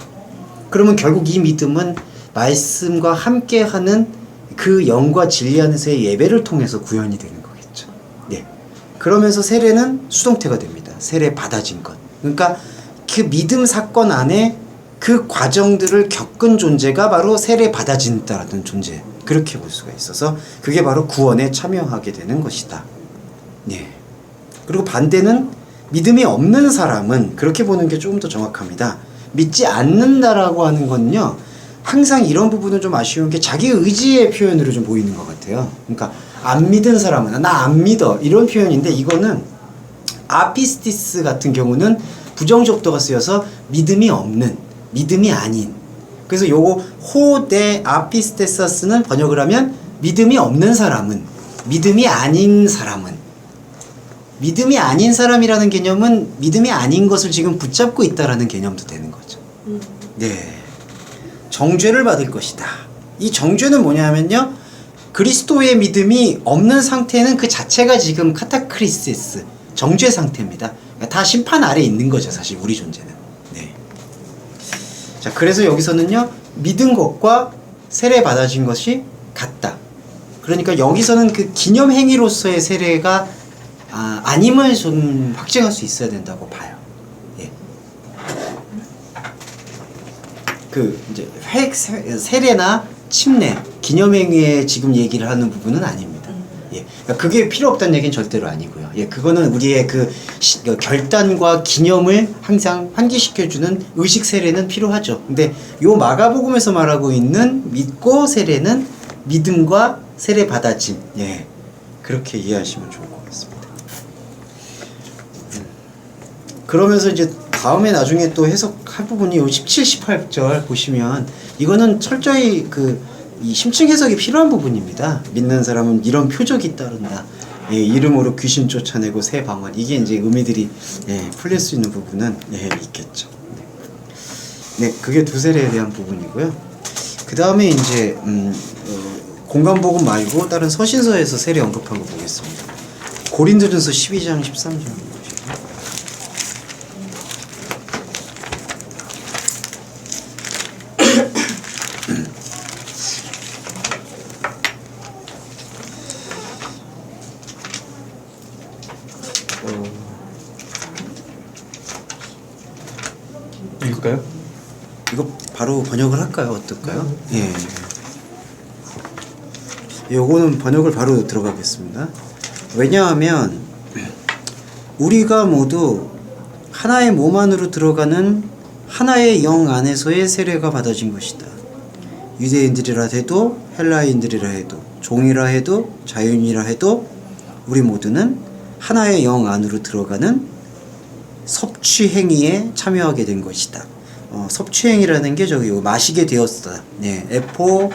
그러면 결국 이 믿음은 말씀과 함께하는 그 영과 진리 안에서의 예배를 통해서 구현이 되는 거겠죠. 네. 그러면서 세례는 수동태가 됩니다. 세례 받아진 것. 그러니까 그 믿음 사건 안에 그 과정들을 겪은 존재가 바로 세례 받아진다라는 존재. 그렇게 볼 수가 있어서 그게 바로 구원에 참여하게 되는 것이다. 네. 그리고 반대는 믿음이 없는 사람은 그렇게 보는 게 조금 더 정확합니다. 믿지 않는다라고 하는 건요. 항상 이런 부분은 좀 아쉬운 게 자기 의지의 표현으로 좀 보이는 것 같아요. 그러니까 안 믿은 사람은 나 안 믿어 이런 표현인데 이거는 아피스티스 같은 경우는 부정적도가 쓰여서 믿음이 없는, 믿음이 아닌. 그래서 요거 호데 아피스테사스는 번역을 하면 믿음이 없는 사람은, 믿음이 아닌 사람은. 믿음이 아닌 사람이라는 개념은 믿음이 아닌 것을 지금 붙잡고 있다라는 개념도 되는 거죠. 네. 정죄를 받을 것이다. 이 정죄는 뭐냐면요. 그리스도의 믿음이 없는 상태는 그 자체가 지금 카타크리시스, 정죄 상태입니다. 그러니까 다 심판 아래 있는 거죠, 사실 우리 존재는. 네. 자, 그래서 여기서는요, 믿은 것과 세례 받아진 것이 같다. 그러니까 여기서는 그 기념 행위로서의 세례가 아님을 좀 확증할 수 있어야 된다고 봐요. 예. 그 이제 세례나 침례, 기념행위에 지금 얘기를 하는 부분은 아닙니다. 예. 그러니까 그게 필요 없다는 얘기는 절대로 아니고요. 예. 그거는 우리의 그 결단과 기념을 항상 환기시켜주는 의식 세례는 필요하죠. 근데 요 마가복음에서 말하고 있는 믿고 세례는 믿음과 세례 받아짐. 예. 그렇게 이해하시면 좋을 것 같습니다. 그러면서 이제 다음에 나중에 또 해석할 부분이 17, 18절 보시면 이거는 철저히 이 심층 해석이 필요한 부분입니다. 믿는 사람은 이런 표적이 따른다. 예, 이름으로 귀신 쫓아내고 새 방언. 이게 이제 의미들이 풀릴 수 있는 부분은 있겠죠. 네, 그게 두 세례에 대한 부분이고요. 그 다음에 이제 공간복음 말고 다른 서신서에서 세례 언급한 거 보겠습니다. 고린도전서 12장 13절. 읽을까요? 이거 바로 번역을 할까요? 어떨까요? 예. 요거는 번역을 바로 들어가겠습니다. 왜냐하면 우리가 모두 하나의 몸 안으로 들어가는 하나의 영 안에서의 세례가 받아진 것이다. 유대인들이라 해도 헬라인들이라 해도 종이라 해도 자유인이라 해도 우리 모두는 하나의 영 안으로 들어가는 섭취행위에 참여하게 된 것이다. 섭취행위라는 게 저기 마시게 되었다. 네, 에포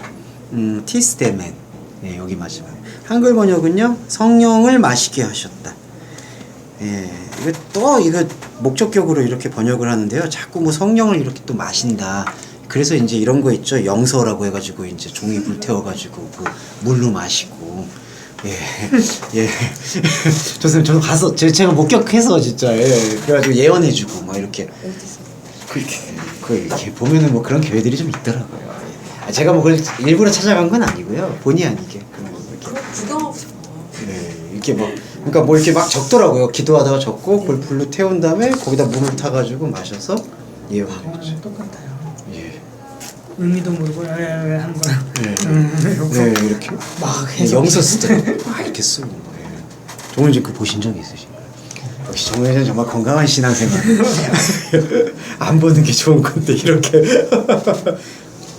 티스테멘. 네, 여기 마지막. 한글 번역은요, 성령을 마시게 하셨다. 예, 이거 목적격으로 이렇게 번역을 하는데요. 자꾸 뭐 성령을 이렇게 또 마신다. 그래서 이제 이런 거 있죠. 영서라고 해가지고 이제 종이 불태워가지고 그 물로 마시고. 예, 예. 저는 가서 제가 목격해서 진짜 그래가지고 예언해주고 막 이렇게. 이렇게 보면은 뭐 그런 교회들이 좀 있더라고요. 제가 뭐 그걸 일부러 찾아간 건 아니고요. 본의 아니게 이렇게 구경하고 싶어요. 네, 이렇게 뭐 그러니까 뭐 이렇게 막 적더라고요. 기도하다가 적고 그걸 불로 태운 다음에 거기다 물을 타가지고 마셔서 예언했죠. 똑같아요. 예. 의미도 모르고 한 거야. 네, 이렇게 막 해서 영서 쓰더라고요. 이렇게 쓰고. 예. 정훈 씨 그 보신 적 있으신가요? 역시 정훈 씨는 정말 건강한 신앙생활. 안 보는 게 좋은 건데 이렇게.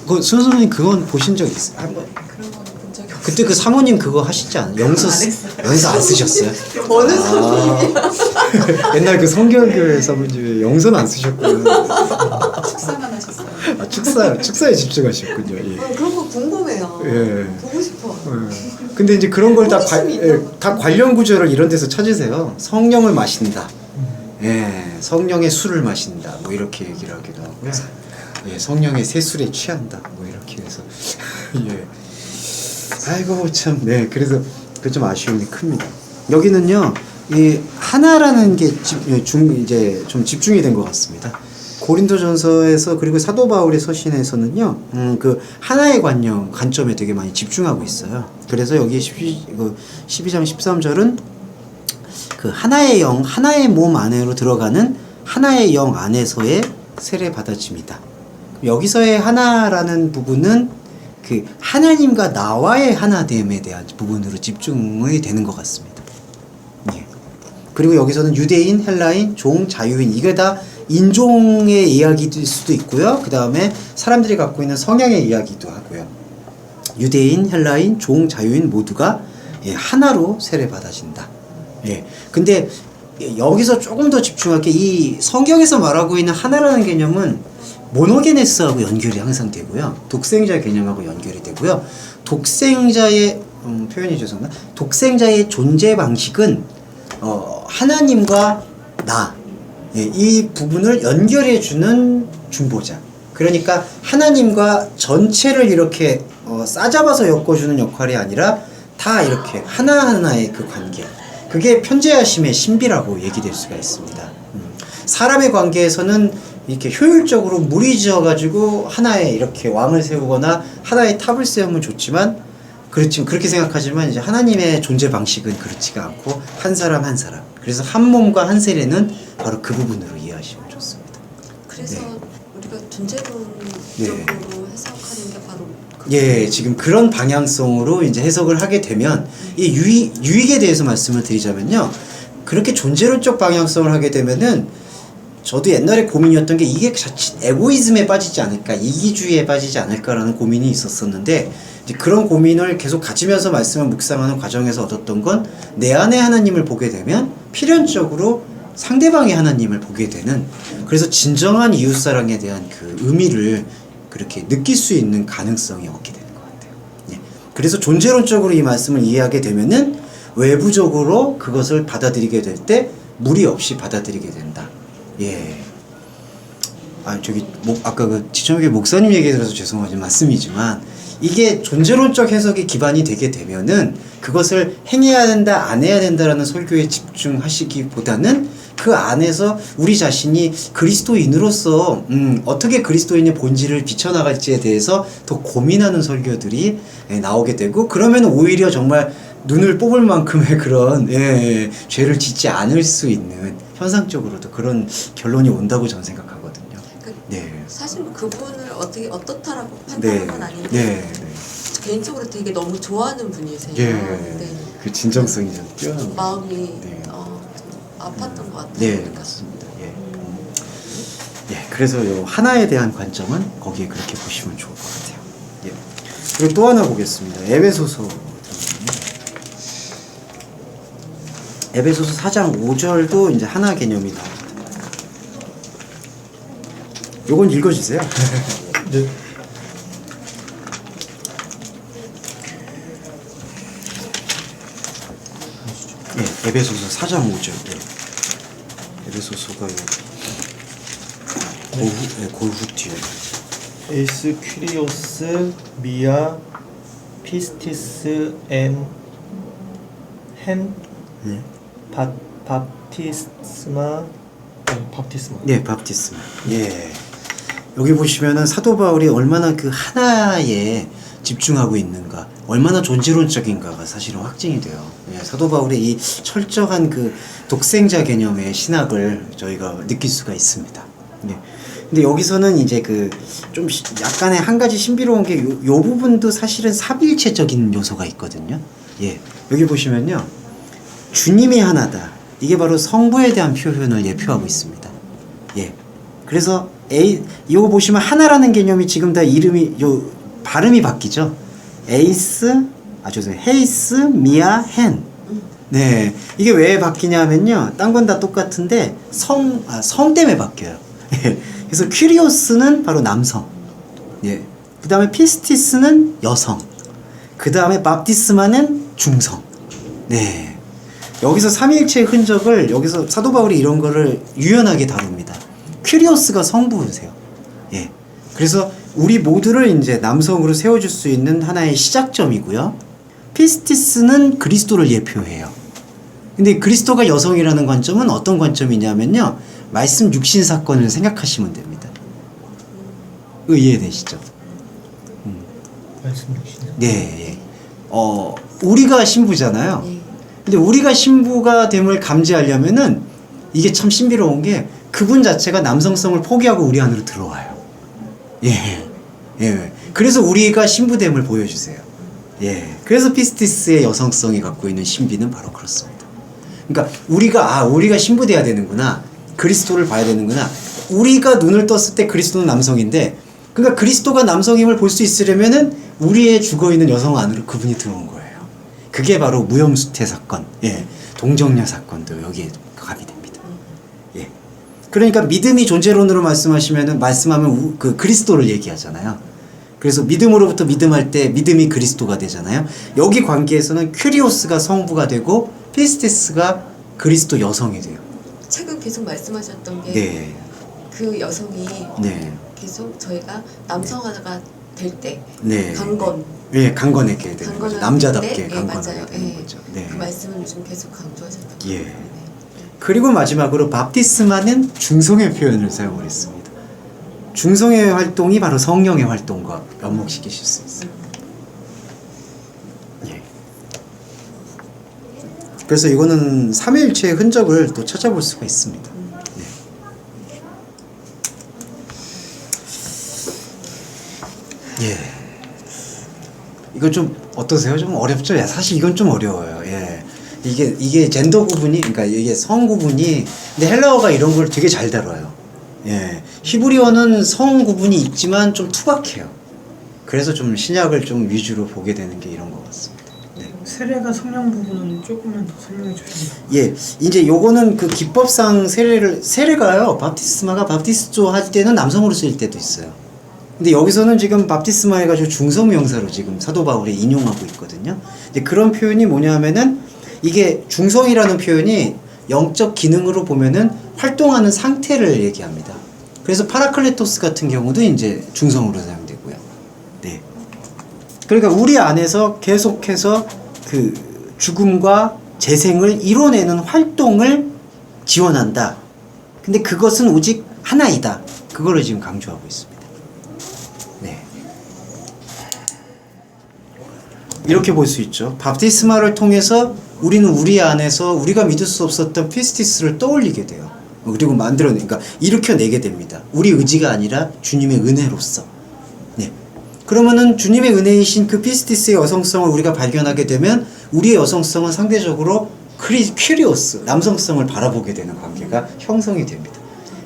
그 선생님 그건 보신 적 있어요? 한번. 그런 거는 본 적이 그때 그 사모님 그거 하시지 않아요? 영서 안 쓰셨어요? 어느 선생님이야? 옛날 그 성결교회 사모님 영서는 안 쓰셨고요. 축사만 하셨어요. 아, 축사에 집중하셨군요. 예. 그런 거 궁금해요. 예. 보고 싶어. 근데 이제 그런 걸 다 호기심이 있나 다 관련 구절을 이런 데서 찾으세요. 성령을 마신다. 예, 성령의 술을 마신다. 뭐 이렇게 얘기를 하기도 하고요. 예, 성령의 새술에 취한다. 뭐 이렇게 해서 예. 아이고 참. 네, 그래서 그 좀 아쉬움이 큽니다. 여기는요, 이 하나라는 게 이제 좀 집중이 된 것 같습니다. 고린도전서에서 그리고 사도 바울의 서신에서는요, 그 하나의 관점에 되게 많이 집중하고 있어요. 그래서 여기 12장 13절은 그 하나의 영, 하나의 몸 안으로 들어가는 하나의 영 안에서의 세례 받아짐이다. 여기서의 하나라는 부분은 그 하나님과 나와의 하나됨에 대한 부분으로 집중이 되는 것 같습니다. 예. 그리고 여기서는 유대인, 헬라인, 종, 자유인, 이게 다 인종의 이야기일 수도 있고요. 그 다음에 사람들이 갖고 있는 성향의 이야기도 하고요. 유대인, 헬라인, 종, 자유인 모두가 예, 하나로 세례 받아진다. 예. 근데 여기서 조금 더 집중할 게 이 성경에서 말하고 있는 하나라는 개념은 모노게네스하고 연결이 항상 되고요. 독생자 개념하고 연결이 되고요. 독생자의 표현이 죄송합니다. 독생자의 존재 방식은 하나님과 나, 예, 이 부분을 연결해 주는 중보자. 그러니까 하나님과 전체를 이렇게 싸잡아서 엮어주는 역할이 아니라 다 이렇게 하나하나의 그 관계. 그게 편재하심의 신비라고 얘기될 수가 있습니다. 사람의 관계에서는 이렇게 효율적으로 무리 지어가지고 하나의 이렇게 왕을 세우거나 하나의 탑을 세우면 좋지만, 그렇게 생각하지만 이제 하나님의 존재 방식은 그렇지가 않고 한 사람 한 사람. 그래서 한 몸과 한 세례는 바로 그 부분으로 이해하시면 좋습니다. 그래서 네. 우리가 존재론적으로 해석하는 게 바로 예, 지금 그런 방향성으로 이제 해석을 하게 되면 이 유익에 대해서 말씀을 드리자면요. 그렇게 존재론적 방향성을 하게 되면은 저도 옛날에 고민이었던 게 이게 자칫 에고이즘에 빠지지 않을까, 이기주의에 빠지지 않을까라는 고민이 있었었는데, 이제 그런 고민을 계속 가지면서 말씀을 묵상하는 과정에서 얻었던 건 내 안에 하나님을 보게 되면 필연적으로 상대방의 하나님을 보게 되는, 그래서 진정한 이웃사랑에 대한 그 의미를 그렇게 느낄 수 있는 가능성이 얻게 되는 것 같아요. 예. 그래서 존재론적으로 이 말씀을 이해하게 되면은 외부적으로 그것을 받아들이게 될 때 무리 없이 받아들이게 된다. 예. 아까 그 지천욱의 목사님 얘기 들어서 죄송하지만 말씀이지만, 이게 존재론적 해석이 기반이 되게 되면은 그것을 행해야 된다, 안 해야 된다라는 설교에 집중하시기보다는 그 안에서 우리 자신이 그리스도인으로서 어떻게 그리스도인의 본질을 비춰나갈지에 대해서 더 고민하는 설교들이 나오게 되고, 그러면 오히려 정말 눈을 뽑을 만큼의 그런 죄를 짓지 않을 수 있는, 현상적으로도 그런 결론이 온다고 저는 생각하거든요. 네. 사실 그분을 어떻다라고 판단한 건 아닌데 네. 개인적으로 되게 너무 좋아하는 분이세요. 예. 네. 그 진정성이 좀 뛰어난 마음이 네. 좀 아팠던 것 같아요. 네, 그러니까. 맞습니다. 예. 예, 그래서 요 하나에 대한 관점은 거기에 그렇게 보시면 좋을 것 같아요. 예. 그리고 또 하나 보겠습니다. 에베소서 4장 5절도 이제 하나 개념이 나옵니다. 요건 읽어주세요. 네. 예, 에베소서 4장 5절. 예. 에베소서가 골후 뒤에. 에이스 퀴리오스 미아 피스티스 엔 네. 바티스마. 네, 바프티스마. 예. 여기 보시면은 사도 바울이 얼마나 그 하나에 집중하고 있는가, 얼마나 존재론적인가가 사실은 확증이 돼요. 예, 사도 바울의 이 철저한 그 독생자 개념의 신학을 저희가 느낄 수가 있습니다. 예. 근데 여기서는 이제 그 좀 약간의 한 가지 신비로운 게 요 부분도 사실은 삼일체적인 요소가 있거든요. 예. 여기 보시면요. 주님이 하나다. 이게 바로 성부에 대한 표현을 예표하고 있습니다. 예. 그래서 이거 보시면 하나라는 개념이 지금 다 발음이 바뀌죠. 에이스, 아주 헤이스, 미아, 헨. 네, 이게 왜 바뀌냐면요. 딴 건 다 똑같은데 성 때문에 바뀌어요. 그래서 큐리오스는 바로 남성. 예. 그 다음에 피스티스는 여성. 그 다음에 밥티스마는 중성. 네. 여기서 삼위일체의 흔적을 여기서 사도 바울이 이런 거를 유연하게 다룹니다. 큐리오스가 성부세요. 예. 그래서 우리 모두를 이제 남성으로 세워줄 수 있는 하나의 시작점이고요. 피스티스는 그리스도를 예표해요. 근데 그리스도가 여성이라는 관점은 어떤 관점이냐면요. 말씀 육신 사건을 생각하시면 됩니다. 이해되시죠? 말씀 주시네요. 네. 우리가 신부잖아요. 네. 근데 우리가 신부가 됨을 감지하려면은 이게 참 신비로운 게 그분 자체가 남성성을 포기하고 우리 안으로 들어와요. 예. 예. 그래서 우리가 신부됨을 보여주세요. 예. 그래서 피스티스의 여성성이 갖고 있는 신비는 바로 그렇습니다. 그러니까 우리가 신부돼야 되는구나. 그리스도를 봐야 되는구나. 우리가 눈을 떴을 때 그리스도는 남성인데, 그러니까 그리스도가 남성임을 볼 수 있으려면은 우리의 죽어있는 여성 안으로 그분이 들어온 거예요. 그게 바로 무염수태 사건, 예, 동정녀 사건도 여기에 가미됩니다. 예. 그러니까 믿음이 존재론으로 말씀하면 그 그리스도를 얘기하잖아요. 그래서 믿음으로부터 믿음할 때 믿음이 그리스도가 되잖아요. 여기 관계에서는 큐리오스가 성부가 되고 피스티스가 그리스도 여성이 돼요. 최근 계속 말씀하셨던 게 네. 그 여성이 네. 계속 저희가 남성화가 될 때 네. 강건 예, 강건하게 되는 거죠. 남자답게 강건하게 맞아요. 되는 예. 거죠. 네. 그 말씀을 요즘 계속 강조하셨던 것 예. 같아요. 네. 그리고 마지막으로 밥티스마는 중성의 표현을 사용을 했습니다. 중성의 활동이 바로 성령의 활동과 연목시키실 수 있어요. 예. 그래서 이거는 삼위일체의 흔적을 또 찾아볼 수가 있습니다. 네. 예. 이거 좀 어떠세요? 좀 어렵죠? 야, 사실 이건 좀 어려워요. 예. 이게 젠더 구분이, 그러니까 이게 성 구분이, 근데 헬라어가 이런 걸 되게 잘 다뤄요. 예. 히브리어는 성 구분이 있지만 좀 투박해요. 그래서 좀 신약을 좀 위주로 보게 되는 게 이런 것 같습니다. 네. 세례가 성령 부분은 조금만 더 설명해 주시면. 예. 이제 요거는 그 기법상 세례가요. 밥티스마가 밥티스조 할 때는 남성으로 쓰일 때도 있어요. 근데 여기서는 지금 밥티스마 해가지고 중성 명사로 지금 사도 바울이 인용하고 있거든요. 이제 그런 표현이 뭐냐면은 이게 중성이라는 표현이 영적 기능으로 보면은 활동하는 상태를 얘기합니다. 그래서 파라클레토스 같은 경우도 이제 중성으로 사용되고요. 네. 그러니까 우리 안에서 계속해서 그 죽음과 재생을 이뤄내는 활동을 지원한다. 근데 그것은 오직 하나이다. 그거를 지금 강조하고 있습니다. 네. 이렇게 볼 수 있죠. 밥티스마를 통해서 우리는 우리 안에서 우리가 믿을 수 없었던 피스티스를 떠올리게 돼요. 그리고 만들어내니까 일으켜내게 됩니다. 우리 의지가 아니라 주님의 은혜로서. 네. 그러면은 주님의 은혜이신 그 피스티스의 여성성을 우리가 발견하게 되면 우리의 여성성은 상대적으로 큐리오스, 남성성을 바라보게 되는 관계가 형성이 됩니다.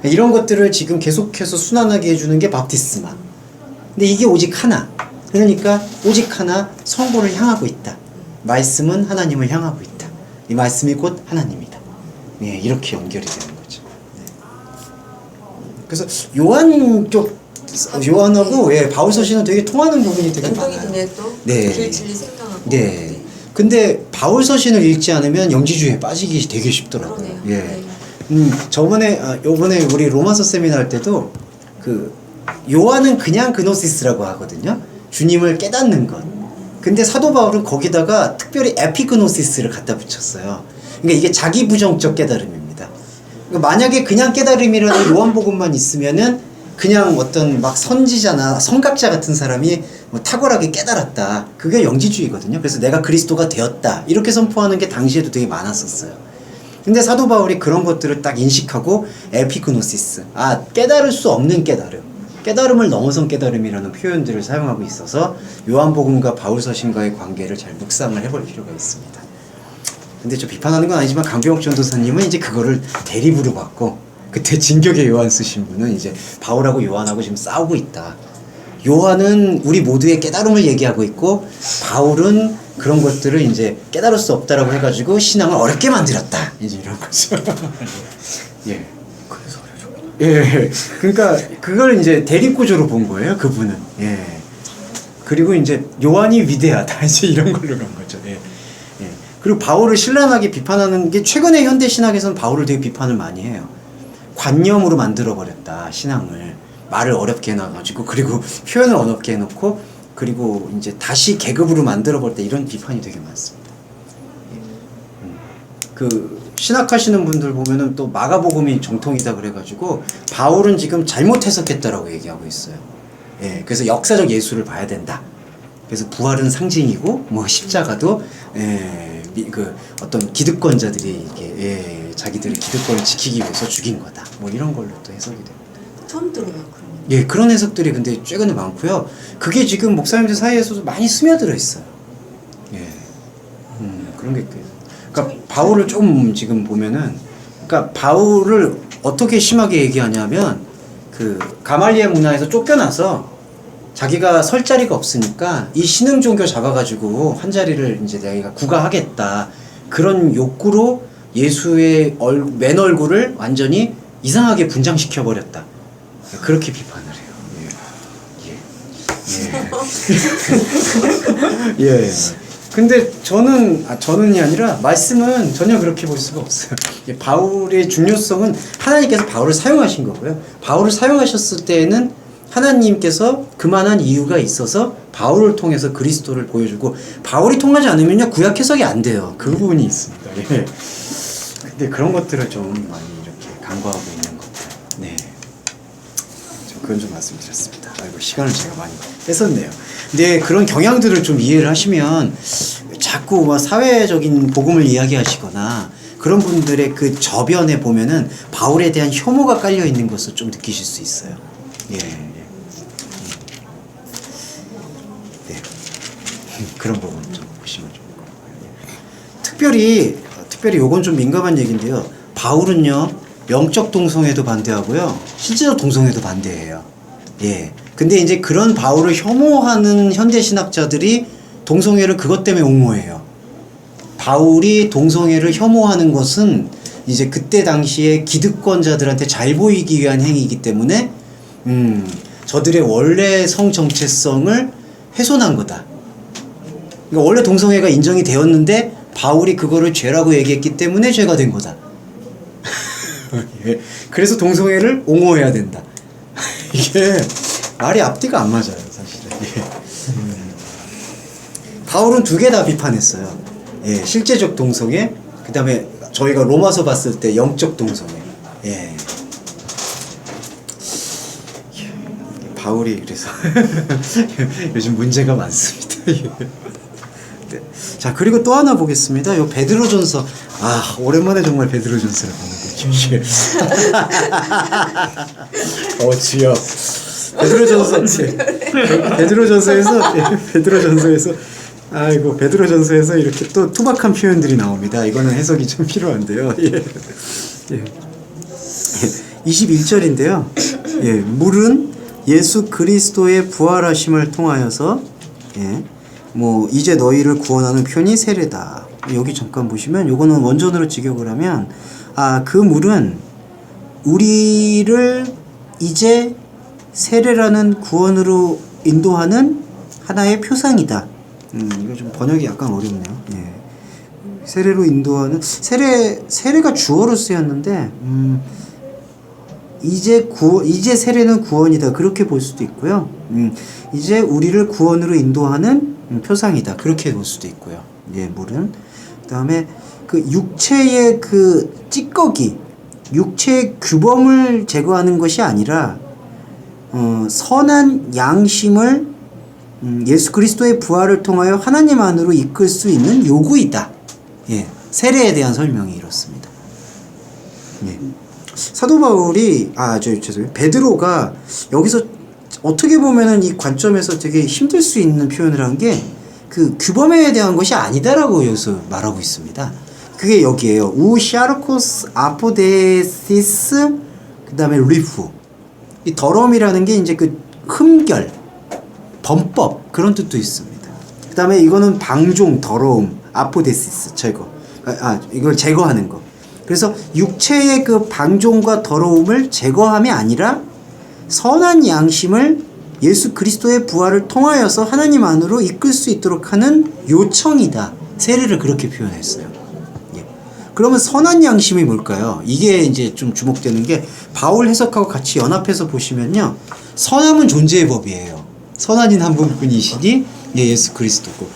이런 것들을 지금 계속해서 순환하게 해주는 게 밥티스마. 근데 이게 오직 하나. 그러니까 오직 하나 성부를 향하고 있다. 말씀은 하나님을 향하고 있다. 이 말씀이 곧 하나님이다. 네, 이렇게 연결이 되는 거죠. 네. 그래서 요한 쪽 요한하고 예, 바울 서신은 되게 통하는 부분이 되게 연동이 많아요. 되네 또. 네. 길 진리 생각하고. 네. 근데 바울 서신을 읽지 않으면 영지주의에 빠지기 되게 쉽더라고요. 그러네요. 예. 네. 요번에 우리 로마서 세미나 할 때도 그 요한은 그냥 그노시스라고 하거든요. 주님을 깨닫는 것. 근데 사도 바울은 거기다가 특별히 에피그노시스를 갖다 붙였어요. 그러니까 이게 자기 부정적 깨달음입니다. 그러니까 만약에 그냥 깨달음이라는 요한복음만 있으면은 그냥 어떤 막 선지자나 선각자 같은 사람이 뭐 탁월하게 깨달았다. 그게 영지주의거든요. 그래서 내가 그리스도가 되었다. 이렇게 선포하는 게 당시에도 되게 많았었어요. 근데 사도 바울이 그런 것들을 딱 인식하고 에피그노시스. 깨달을 수 없는 깨달음. 깨달음을 넘어선 깨달음이라는 표현들을 사용하고 있어서 요한복음과 바울서신과의 관계를 잘 묵상을 해볼 필요가 있습니다. 근데 저 비판하는 건 아니지만 강병욱 전도사님은 이제 그거를 대립으로 받고 그때 진격의 요한 쓰신 분은 이제 바울하고 요한하고 지금 싸우고 있다. 요한은 우리 모두의 깨달음을 얘기하고 있고 바울은 그런 것들을 이제 깨달을 수 없다라고 해가지고 신앙을 어렵게 만들었다. 이제 이런 거죠. 예. 그래서 어려워. 예. 그러니까 그걸 이제 대립구조로 본 거예요. 그분은. 예. 그리고 이제 요한이 위대하다. 이제 이런 걸로 간 거죠. 예. 예. 그리고 바울을 신랄하게 비판하는 게 최근에 현대 신학에서는 바울을 되게 비판을 많이 해요. 관념으로 만들어 버렸다. 신앙을. 말을 어렵게 해놔가지고 그리고 표현을 어렵게 해놓고 그리고 이제 다시 계급으로 만들어 버렸다. 이런 비판이 되게 많습니다. 예. 그 신학하시는 분들 보면은 또 마가복음이 정통이다 그래가지고 바울은 지금 잘못 해석했다라고 얘기하고 있어요. 예, 그래서 역사적 예수를 봐야 된다. 그래서 부활은 상징이고 뭐 십자가도 그 어떤 기득권자들이 이렇게 자기들의 기득권을 지키기 위해서 죽인 거다. 뭐 이런 걸로 또 해석이 됩니다. 처음 들어요 그런. 예, 그런 해석들이 근데 최근에 많고요. 그게 지금 목사님들 사이에서도 많이 스며들어 있어요. 예, 그런 게 있고요. 그러니까 바울을 좀 지금 보면은, 그러니까 바울을 어떻게 심하게 얘기하냐면 그 가말리엘 문화에서 쫓겨나서 자기가 설 자리가 없으니까 이 신흥 종교 잡아가지고 한 자리를 이제 내가 구가하겠다 그런 욕구로 예수의 맨 얼굴을 완전히 이상하게 분장시켜 버렸다. 그렇게 비판을 해요. 예. 예. 예. 근데 저는이 아니라 말씀은 전혀 그렇게 볼 수가 없어요. 바울의 중요성은 하나님께서 바울을 사용하신 거고요. 바울을 사용하셨을 때에는 하나님께서 그만한 이유가 있어서 바울을 통해서 그리스도를 보여주고 바울이 통하지 않으면요 구약 해석이 안 돼요. 그 부분이 있습니다. 예. 근데 그런 것들을 좀 많이 이렇게 간과하고 있는 것들. 네. 그건 좀 말씀드렸습니다. 아이고 시간을 제가 많이 뺏었네요. 근데 그런 경향들을 좀 이해를 하시면 자꾸 막 사회적인 복음을 이야기하시거나 그런 분들의 그 저변에 보면은 바울에 대한 혐오가 깔려 있는 것을 좀 느끼실 수 있어요. 예. 네. 그런 부분 좀 보시면 좋을 것 같고요. 특별히 요건 좀 민감한 얘기인데요. 바울은요 영적 동성애도 반대하고요 실제로 동성애도 반대해요. 예. 근데 이제 그런 바울을 혐오하는 현대 신학자들이 동성애를 그것 때문에 옹호해요. 바울이 동성애를 혐오하는 것은 이제 그때 당시에 기득권자들한테 잘 보이기 위한 행위이기 때문에 저들의 원래 성 정체성을 훼손한 거다. 그러니까 원래 동성애가 인정이 되었는데 바울이 그거를 죄라고 얘기했기 때문에 죄가 된 거다. 예. 그래서 동성애를 옹호해야 된다. 이게 말이 앞뒤가 안 맞아요, 사실은. 예. 바울은 두 개 다 비판했어요. 예, 실제적 동성애, 그 다음에 저희가 로마서 봤을 때 영적 동성애. 예. 바울이 그래서 요즘 문제가 많습니다. 네. 자, 그리고 또 하나 보겠습니다. 요 베드로전서. 아, 오랜만에 정말 베드로전서를 보는군요. 주여. 베드로전서에서 아이고 베드로전서에서 이렇게 또 투박한 표현들이 나옵니다. 이거는 해석이 좀 필요한데요. 예. 21절인데요. 예, 물은 예수 그리스도의 부활하심을 통하여서 뭐 이제 너희를 구원하는 표현이 세례다. 여기 잠깐 보시면 요거는 원전으로 직역을 하면 그 물은 우리를 이제 세례라는 구원으로 인도하는 하나의 표상이다. 이거 좀 번역이 약간 어렵네요. 예. 세례로 인도하는 세례가 주어로 쓰였는데 이제 세례는 구원이다. 그렇게 볼 수도 있고요. 이제 우리를 구원으로 인도하는 표상이다. 그렇게 볼 수도 있고요. 예, 물은. 그다음에 그 육체의 그 찌꺼기, 육체의 규범을 제거하는 것이 아니라 선한 양심을 예수 그리스도의 부활을 통하여 하나님 안으로 이끌 수 있는 요구이다. 예, 세례에 대한 설명이 이렇습니다. 예. 사도 바울이 죄송해요. 베드로가 여기서 어떻게 보면은 이 관점에서 되게 힘들 수 있는 표현을 한 게 그 규범에 대한 것이 아니다라고 여기서 말하고 있습니다. 그게 여기에요. 우 샤르코스 아포데시스 그다음에 리프. 이 더러움이라는 게 이제 그 흠결, 범법 그런 뜻도 있습니다. 그다음에 이거는 방종, 더러움, 아포데시스 제거. 이걸 제거하는 거. 그래서 육체의 그 방종과 더러움을 제거함이 아니라 선한 양심을 예수 그리스도의 부활을 통하여서 하나님 안으로 이끌 수 있도록 하는 요청이다. 세례를 그렇게 표현했어요. 예. 그러면 선한 양심이 뭘까요? 이게 이제 좀 주목되는 게 바울 해석하고 같이 연합해서 보시면요. 선함은 존재의 법이에요. 선한인 한 분뿐이시니 예수 그리스도고,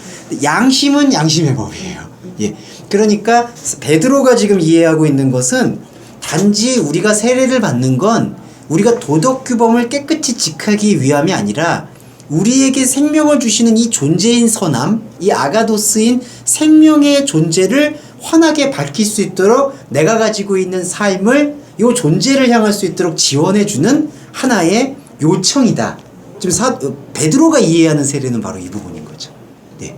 양심은 양심의 법이에요. 예. 그러니까 베드로가 지금 이해하고 있는 것은 단지 우리가 세례를 받는 건 우리가 도덕 규범을 깨끗이 지키기 위함이 아니라 우리에게 생명을 주시는 이 존재인 선함, 이 아가도스인 생명의 존재를 환하게 밝힐 수 있도록 내가 가지고 있는 삶을 이 존재를 향할 수 있도록 지원해주는 하나의 요청이다. 지금 베드로가 이해하는 세례는 바로 이 부분인 거죠. 네.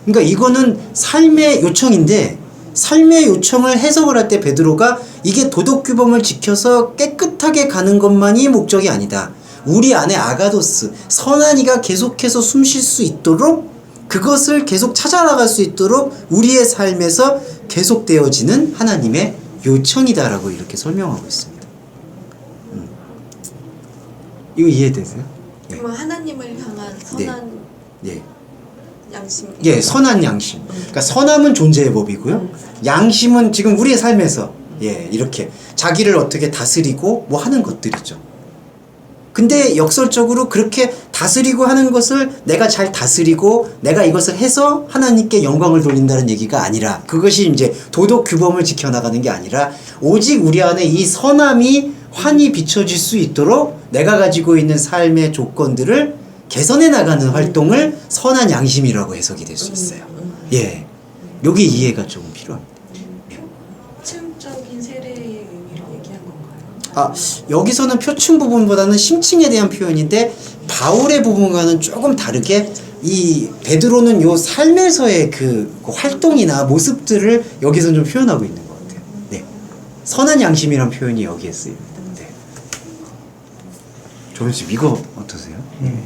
그러니까 이거는 삶의 요청인데, 삶의 요청을 해석을 할 때 베드로가 이게 도덕 규범을 지켜서 깨끗하게 가는 것만이 목적이 아니다. 우리 안에 아가도스, 선한 이가 계속해서 숨 쉴 수 있도록, 그것을 계속 찾아나갈 수 있도록 우리의 삶에서 계속되어지는 하나님의 요청이다라고 이렇게 설명하고 있습니다. 이거 이해되세요? 네. 그러면 하나님을 향한 선한 네. 양심. 예, 선한 양심. 그러니까 선함은 존재의 법이고요. 양심은 지금 우리의 삶에서 이렇게 자기를 어떻게 다스리고 뭐 하는 것들이죠. 근데 역설적으로 그렇게 다스리고 하는 것을 내가 잘 다스리고 내가 이것을 해서 하나님께 영광을 돌린다는 얘기가 아니라, 그것이 이제 도덕 규범을 지켜나가는 게 아니라 오직 우리 안에 이 선함이 환히 비춰질 수 있도록 내가 가지고 있는 삶의 조건들을 개선해 나가는 활동을 선한 양심이라고 해석이 될 수 있어요. 예, 여기 이해가 조금 필요합니다. 표층적인 세례의 의미를 얘기한 건가요? 여기서는 표층 부분보다는 심층에 대한 표현인데, 바울의 부분과는 조금 다르게 이 베드로는 요 삶에서의 그 활동이나 모습들을 여기서 좀 표현하고 있는 것 같아요. 네, 선한 양심이란 표현이 여기에 쓰입니다. 네. 조현씨 이거 어떠세요?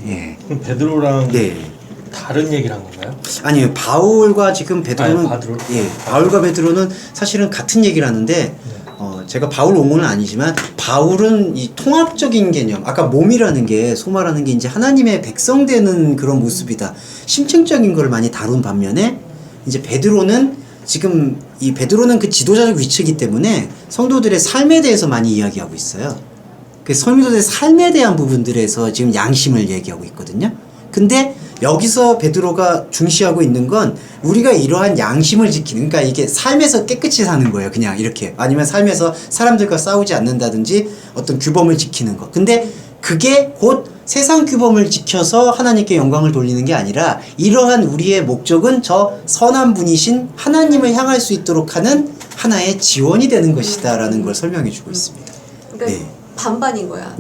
예. 그럼 베드로랑 네. 다른 얘기를 한 건가요? 아니요, 바울과 지금 베드로는 베드로? 바울과 베드로는 사실은 같은 얘기를 하는데, 제가 바울 옹호는 아니지만 바울은 이 통합적인 개념, 아까 몸이라는 게, 소마라는 게 이제 하나님의 백성 되는 그런 모습이다, 심층적인 걸 많이 다룬 반면에, 이제 베드로는 지금 이 베드로는 그 지도자적 위치이기 때문에 성도들의 삶에 대해서 많이 이야기하고 있어요. 그 성도들의 삶에 대한 부분들에서 지금 양심을 얘기하고 있거든요. 근데 여기서 베드로가 중시하고 있는 건 우리가 이러한 양심을 지키는, 그러니까 이게 삶에서 깨끗이 사는 거예요. 그냥 이렇게. 아니면 삶에서 사람들과 싸우지 않는다든지 어떤 규범을 지키는 거. 근데 그게 곧 세상 규범을 지켜서 하나님께 영광을 돌리는 게 아니라, 이러한 우리의 목적은 저 선한 분이신 하나님을 향할 수 있도록 하는 하나의 지원이 되는 것이다 라는 걸 설명해 주고 있습니다. 그러니까 네. 반반인 거야.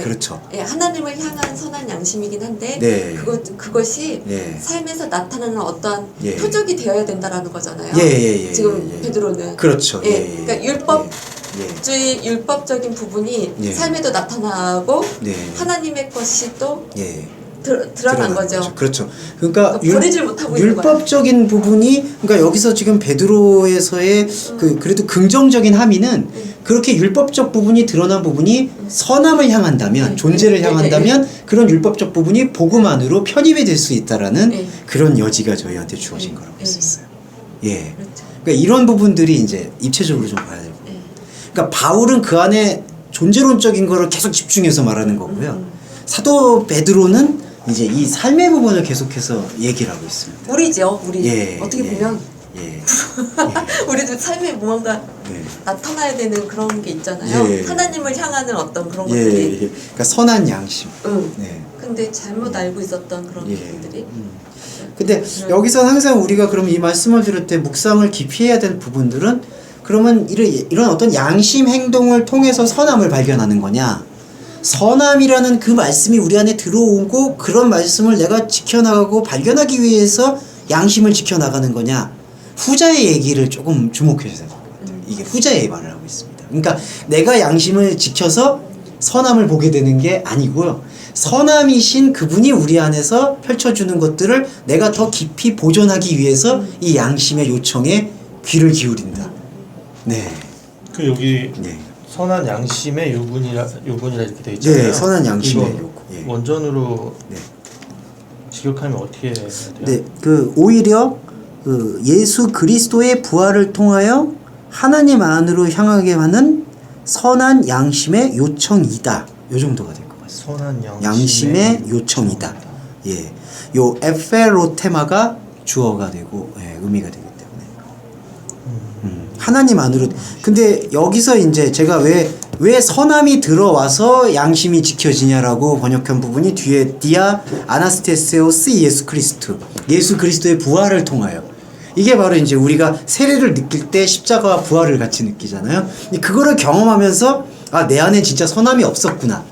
그렇죠. 하나님을 향한 선한 양심이긴 한데, 네. 그것이 네. 삶에서 나타나는 어떠한 예. 표적이 되어야 된다라는 거잖아요. 지금 베드로는. 그렇죠. 그러니까 율법적인 부분이 삶에도 나타나고, 하나님의 것이 또 드러난 거죠. 그렇죠. 그러니까 버리질 못하고 있는 거야. 율법적인 부분이, 그러니까 여기서 지금 베드로에서의 그래도 긍정적인 함의는, 그렇게 율법적 부분이 드러난 부분이 선함을 향한다면, 존재를 향한다면 그런 율법적 부분이 복음 안으로 편입이 될 수 있다라는 그런 여지가 저희한테 주어진 거라고 할 수 있어요. 예. 그렇죠. 그러니까 이런 부분들이 이제 입체적으로 좀 봐야 돼요. 그러니까 바울은 그 안에 존재론적인 거를 계속 집중해서 말하는 거고요. 사도 베드로는 이제 이 삶의 부분을 계속해서 얘기를 하고 있습니다. 우리죠, 우리. 어떻게 보면 예. 우리도 삶에 뭔가 나타나야 되는 그런 게 있잖아요. 하나님을 향하는 어떤 그런 것들이. 그러니까 선한 양심. 근데 잘못 알고 있었던 그런 부분들이. 근데 여기서 항상 우리가 그럼 이 말씀을 들을 때 묵상을 깊이 해야 될 부분들은, 그러면 이런 어떤 양심 행동을 통해서 선함을 발견하는 거냐, 선함이라는 그 말씀이 우리 안에 들어오고 그런 말씀을 내가 지켜나가고 발견하기 위해서 양심을 지켜나가는 거냐, 후자의 얘기를 조금 주목해 주셔야 될 것 같아요. 이게 후자의 말을 하고 있습니다. 그러니까 내가 양심을 지켜서 선함을 보게 되는 게 아니고요. 선함이신 그분이 우리 안에서 펼쳐주는 것들을 내가 더 깊이 보존하기 위해서 이 양심의 요청에 귀를 기울인다. 네. 그 여기 네. 선한 양심의 요군이라 이렇게 돼 있잖아요. 네, 선한 양심의 이거 요구. 예. 원전으로 네. 직역하면 어떻게 해야 돼요? 네, 그 오히려 그 예수 그리스도의 부활을 통하여 하나님 안으로 향하게 하는 선한 양심의 요청이다. 요 정도가 될 것 같습니다. 선한 양심의 요청이다. 예, 요 에페로테마가 주어가 되고 예, 의미가 되기 때문에 하나님 안으로. 근데 여기서 이제 제가 왜 선함이 들어와서 양심이 지켜지냐라고 번역한 부분이 뒤에 디아 아나스테세오스 예수 그리스도, 예수 그리스도의 부활을 통하여, 이게 바로 이제 우리가 세례를 느낄 때 십자가와 부활을 같이 느끼잖아요. 그거를 경험하면서 아, 내 안에 진짜 선함이 없었구나.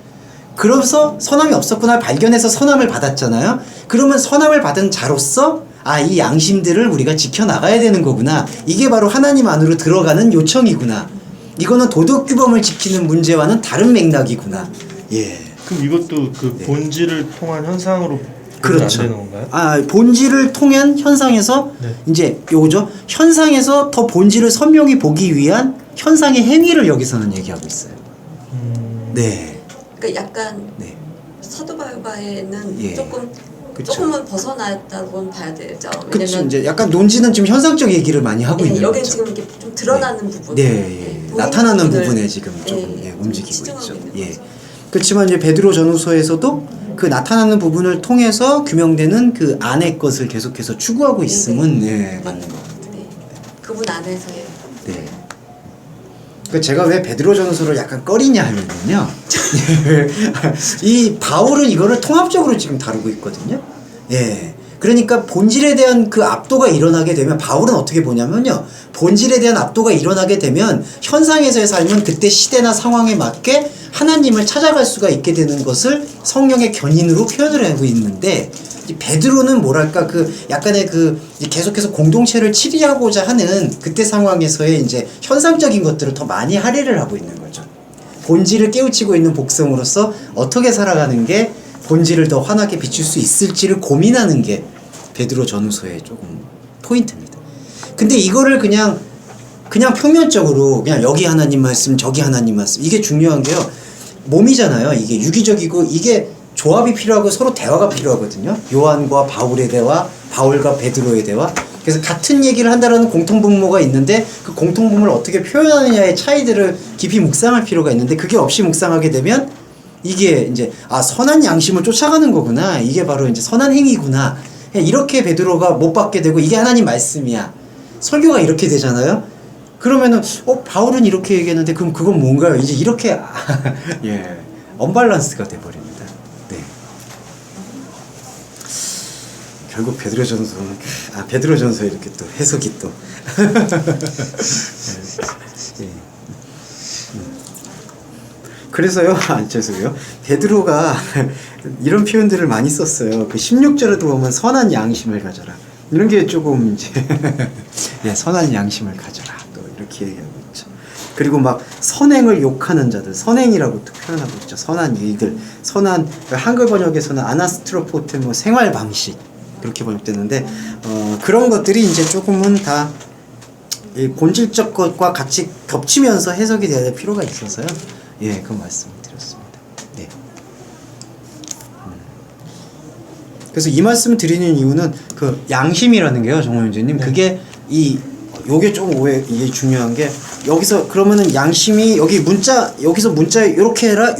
그러면서 선함이 없었구나 발견해서 선함을 받았잖아요. 그러면 선함을 받은 자로서 아, 이 양심들을 우리가 지켜나가야 되는 거구나. 이게 바로 하나님 안으로 들어가는 요청이구나. 이거는 도덕규범을 지키는 문제와는 다른 맥락이구나. 예. 그럼 이것도 그 네. 본질을 통한 현상으로 그렇죠. 안 되는 건가요? 아, 본질을 통한 현상에서 네. 이제 요거죠. 현상에서 더 본질을 선명히 보기 위한 현상의 행위를 여기서는 얘기하고 있어요. 네. 그러니까 약간 네. 사도바바에는 예. 그쵸. 조금은 벗어났다고 봐야 되죠. 그렇죠. 왜냐면 이제 약간 논지는 지금 현상적 얘기를 많이 하고 있는 여기는 거죠. 지금 이렇게 좀 드러나는 부분, 네, 예. 보이는 나타나는 부분을, 부분에 지금 조금 예, 예, 움직이고 치중하고 있죠. 있는 예. 거죠. 그렇지만 이제 베드로 전후서에서도 그 나타나는 부분을 통해서 규명되는 그 안의 것을 계속해서 추구하고 있음은 예, 맞는 것 같아요. 네. 그분 안에서의 네. 그 제가 왜 베드로 전서를 약간 꺼리냐 하면요, 이 바울은 이거를 통합적으로 지금 다루고 있거든요. 예. 그러니까 본질에 대한 그 압도가 일어나게 되면 바울은 어떻게 보냐면요, 본질에 대한 압도가 일어나게 되면 현상에서의 삶은 그때 시대나 상황에 맞게 하나님을 찾아갈 수가 있게 되는 것을 성령의 견인으로 표현을 하고 있는데, 이 베드로는 뭐랄까 그 약간의 그 계속해서 공동체를 치리하고자 하는 그때 상황에서의 이제 현상적인 것들을 더 많이 할애를 하고 있는 거죠. 본질을 깨우치고 있는 복성으로서 어떻게 살아가는 게 본질을 더 환하게 비출 수 있을지를 고민하는 게 베드로 전후서의 조금 포인트입니다. 근데 이거를 그냥 평면적으로 그냥 여기 하나님 말씀 저기 하나님 말씀, 이게 중요한 게요, 몸이잖아요. 이게 유기적이고 이게 조합이 필요하고 서로 대화가 필요하거든요. 요한과 바울의 대화, 바울과 베드로의 대화. 그래서 같은 얘기를 한다는 공통분모가 있는데 그 공통분모를 어떻게 표현하느냐의 차이들을 깊이 묵상할 필요가 있는데, 그게 없이 묵상하게 되면 이게 이제 아, 선한 양심을 쫓아가는 거구나. 이게 바로 이제 선한 행위구나. 이렇게 베드로가 못 받게 되고, 이게 하나님 말씀이야. 설교가 이렇게 되잖아요. 그러면은 바울은 이렇게 얘기했는데 그럼 그건 뭔가요? 이제 이렇게 예, 언밸런스가 돼 버립니다. 네. 결국 베드로전서에 이렇게 또 해석이 또 예. 그래서요, 죄송해요. 베드로가 이런 표현들을 많이 썼어요. 그 16절에도 보면 선한 양심을 가져라. 이런 게 조금 이제 예, 선한 양심을 가져라. 또 이렇게 얘기하고 있죠. 그리고 막 선행을 욕하는 자들, 선행이라고 또 표현하고 있죠. 선한 일들, 선한, 한글 번역에서는 아나스트로포테 뭐 생활 방식 그렇게 번역되는데, 그런 것들이 이제 조금은 다 본질적 것과 같이 겹치면서 해석이 돼야 될 필요가 있어서요. 예, 그 말씀을 드렸습니다. 네. 그래서 이 말씀을 드리는 이유는 그 양심이라는 게요, 정원윤재님, 네. 그게 요게 좀 이게 중요한 게, 여기서 그러면은 양심이 여기서 문자 요렇게 해라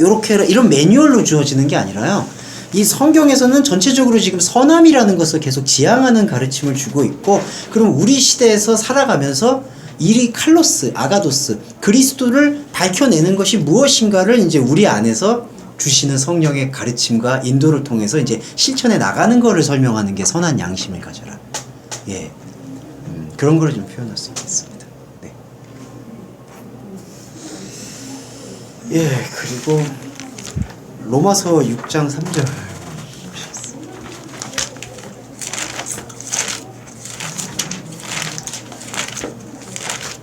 이런 매뉴얼로 주어지는 게 아니라요, 이 성경에서는 전체적으로 지금 선함이라는 것을 계속 지향하는 가르침을 주고 있고, 그럼 우리 시대에서 살아가면서 이리 칼로스, 아가도스, 그리스도를 밝혀내는 것이 무엇인가를 이제 우리 안에서 주시는 성령의 가르침과 인도를 통해서 이제 실천해 나가는 것을 설명하는 게 선한 양심을 가져라. 예. 그런 거를 좀 표현할 수 있겠습니다. 네. 예, 그리고 로마서 6장 3절.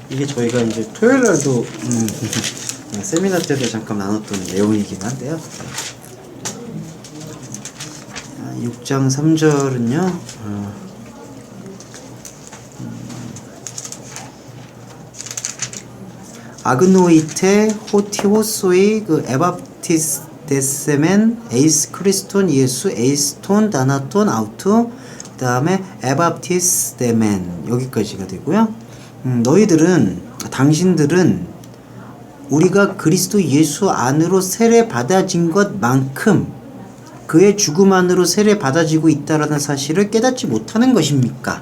이게 저희가 이제 토요일 날도 세미나 때도 잠깐 나눴던 내용이긴 한데요. 6장 3절은요. 아그노이테 호티호소이 그 에바티스 데세멘 에이스 크리스톤 예수 에이스톤 다나톤 아우투 그 다음에 에바티스 데멘 여기까지가 되고요. 당신들은 우리가 그리스도 예수 안으로 세례 받아진 것만큼 그의 죽음 안으로 세례 받아지고 있다라는 사실을 깨닫지 못하는 것입니까?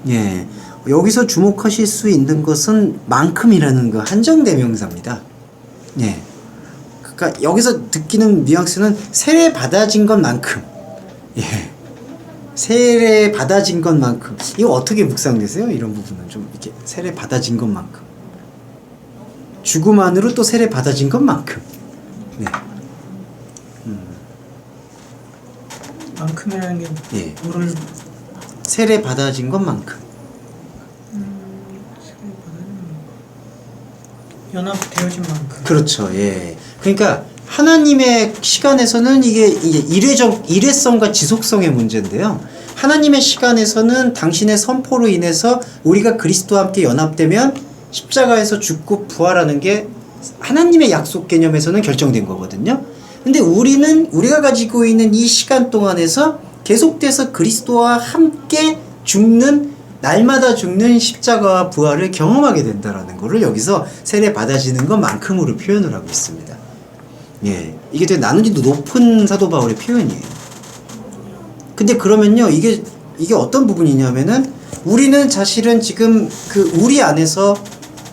예. 여기서 주목하실 수 있는 것은 만큼이라는 그 한정대명사입니다. 예. 그러니까 여기서 느끼는 뉘앙스는 세례 받아진 것만큼. 예. 세례 받아진 것만큼. 이거 어떻게 묵상되세요? 이런 부분은 좀 이렇게 세례 받아진 것만큼. 죽음 안으로 또 세례 받아진 것만큼. 네. 만큼이라는 게 예. 뭐를 세례 받아진 것만큼. 연합되어진 만큼. 그렇죠. 예. 그러니까 하나님의 시간에서는 이게 일회성과 지속성의 문제인데요. 하나님의 시간에서는 당신의 선포로 인해서 우리가 그리스도와 함께 연합되면 십자가에서 죽고 부활하는 게 하나님의 약속 개념에서는 결정된 거거든요. 근데 우리가 가지고 있는 이 시간 동안에서 계속돼서 그리스도와 함께 죽는, 날마다 죽는 십자가와 부활을 경험하게 된다라는 거를 여기서 세례 받아지는 것만큼으로 표현을 하고 있습니다. 예, 이게 되게 난이도 높은 사도 바울의 표현이에요. 근데 그러면요, 이게 어떤 부분이냐면은 우리는 사실은 지금 우리 안에서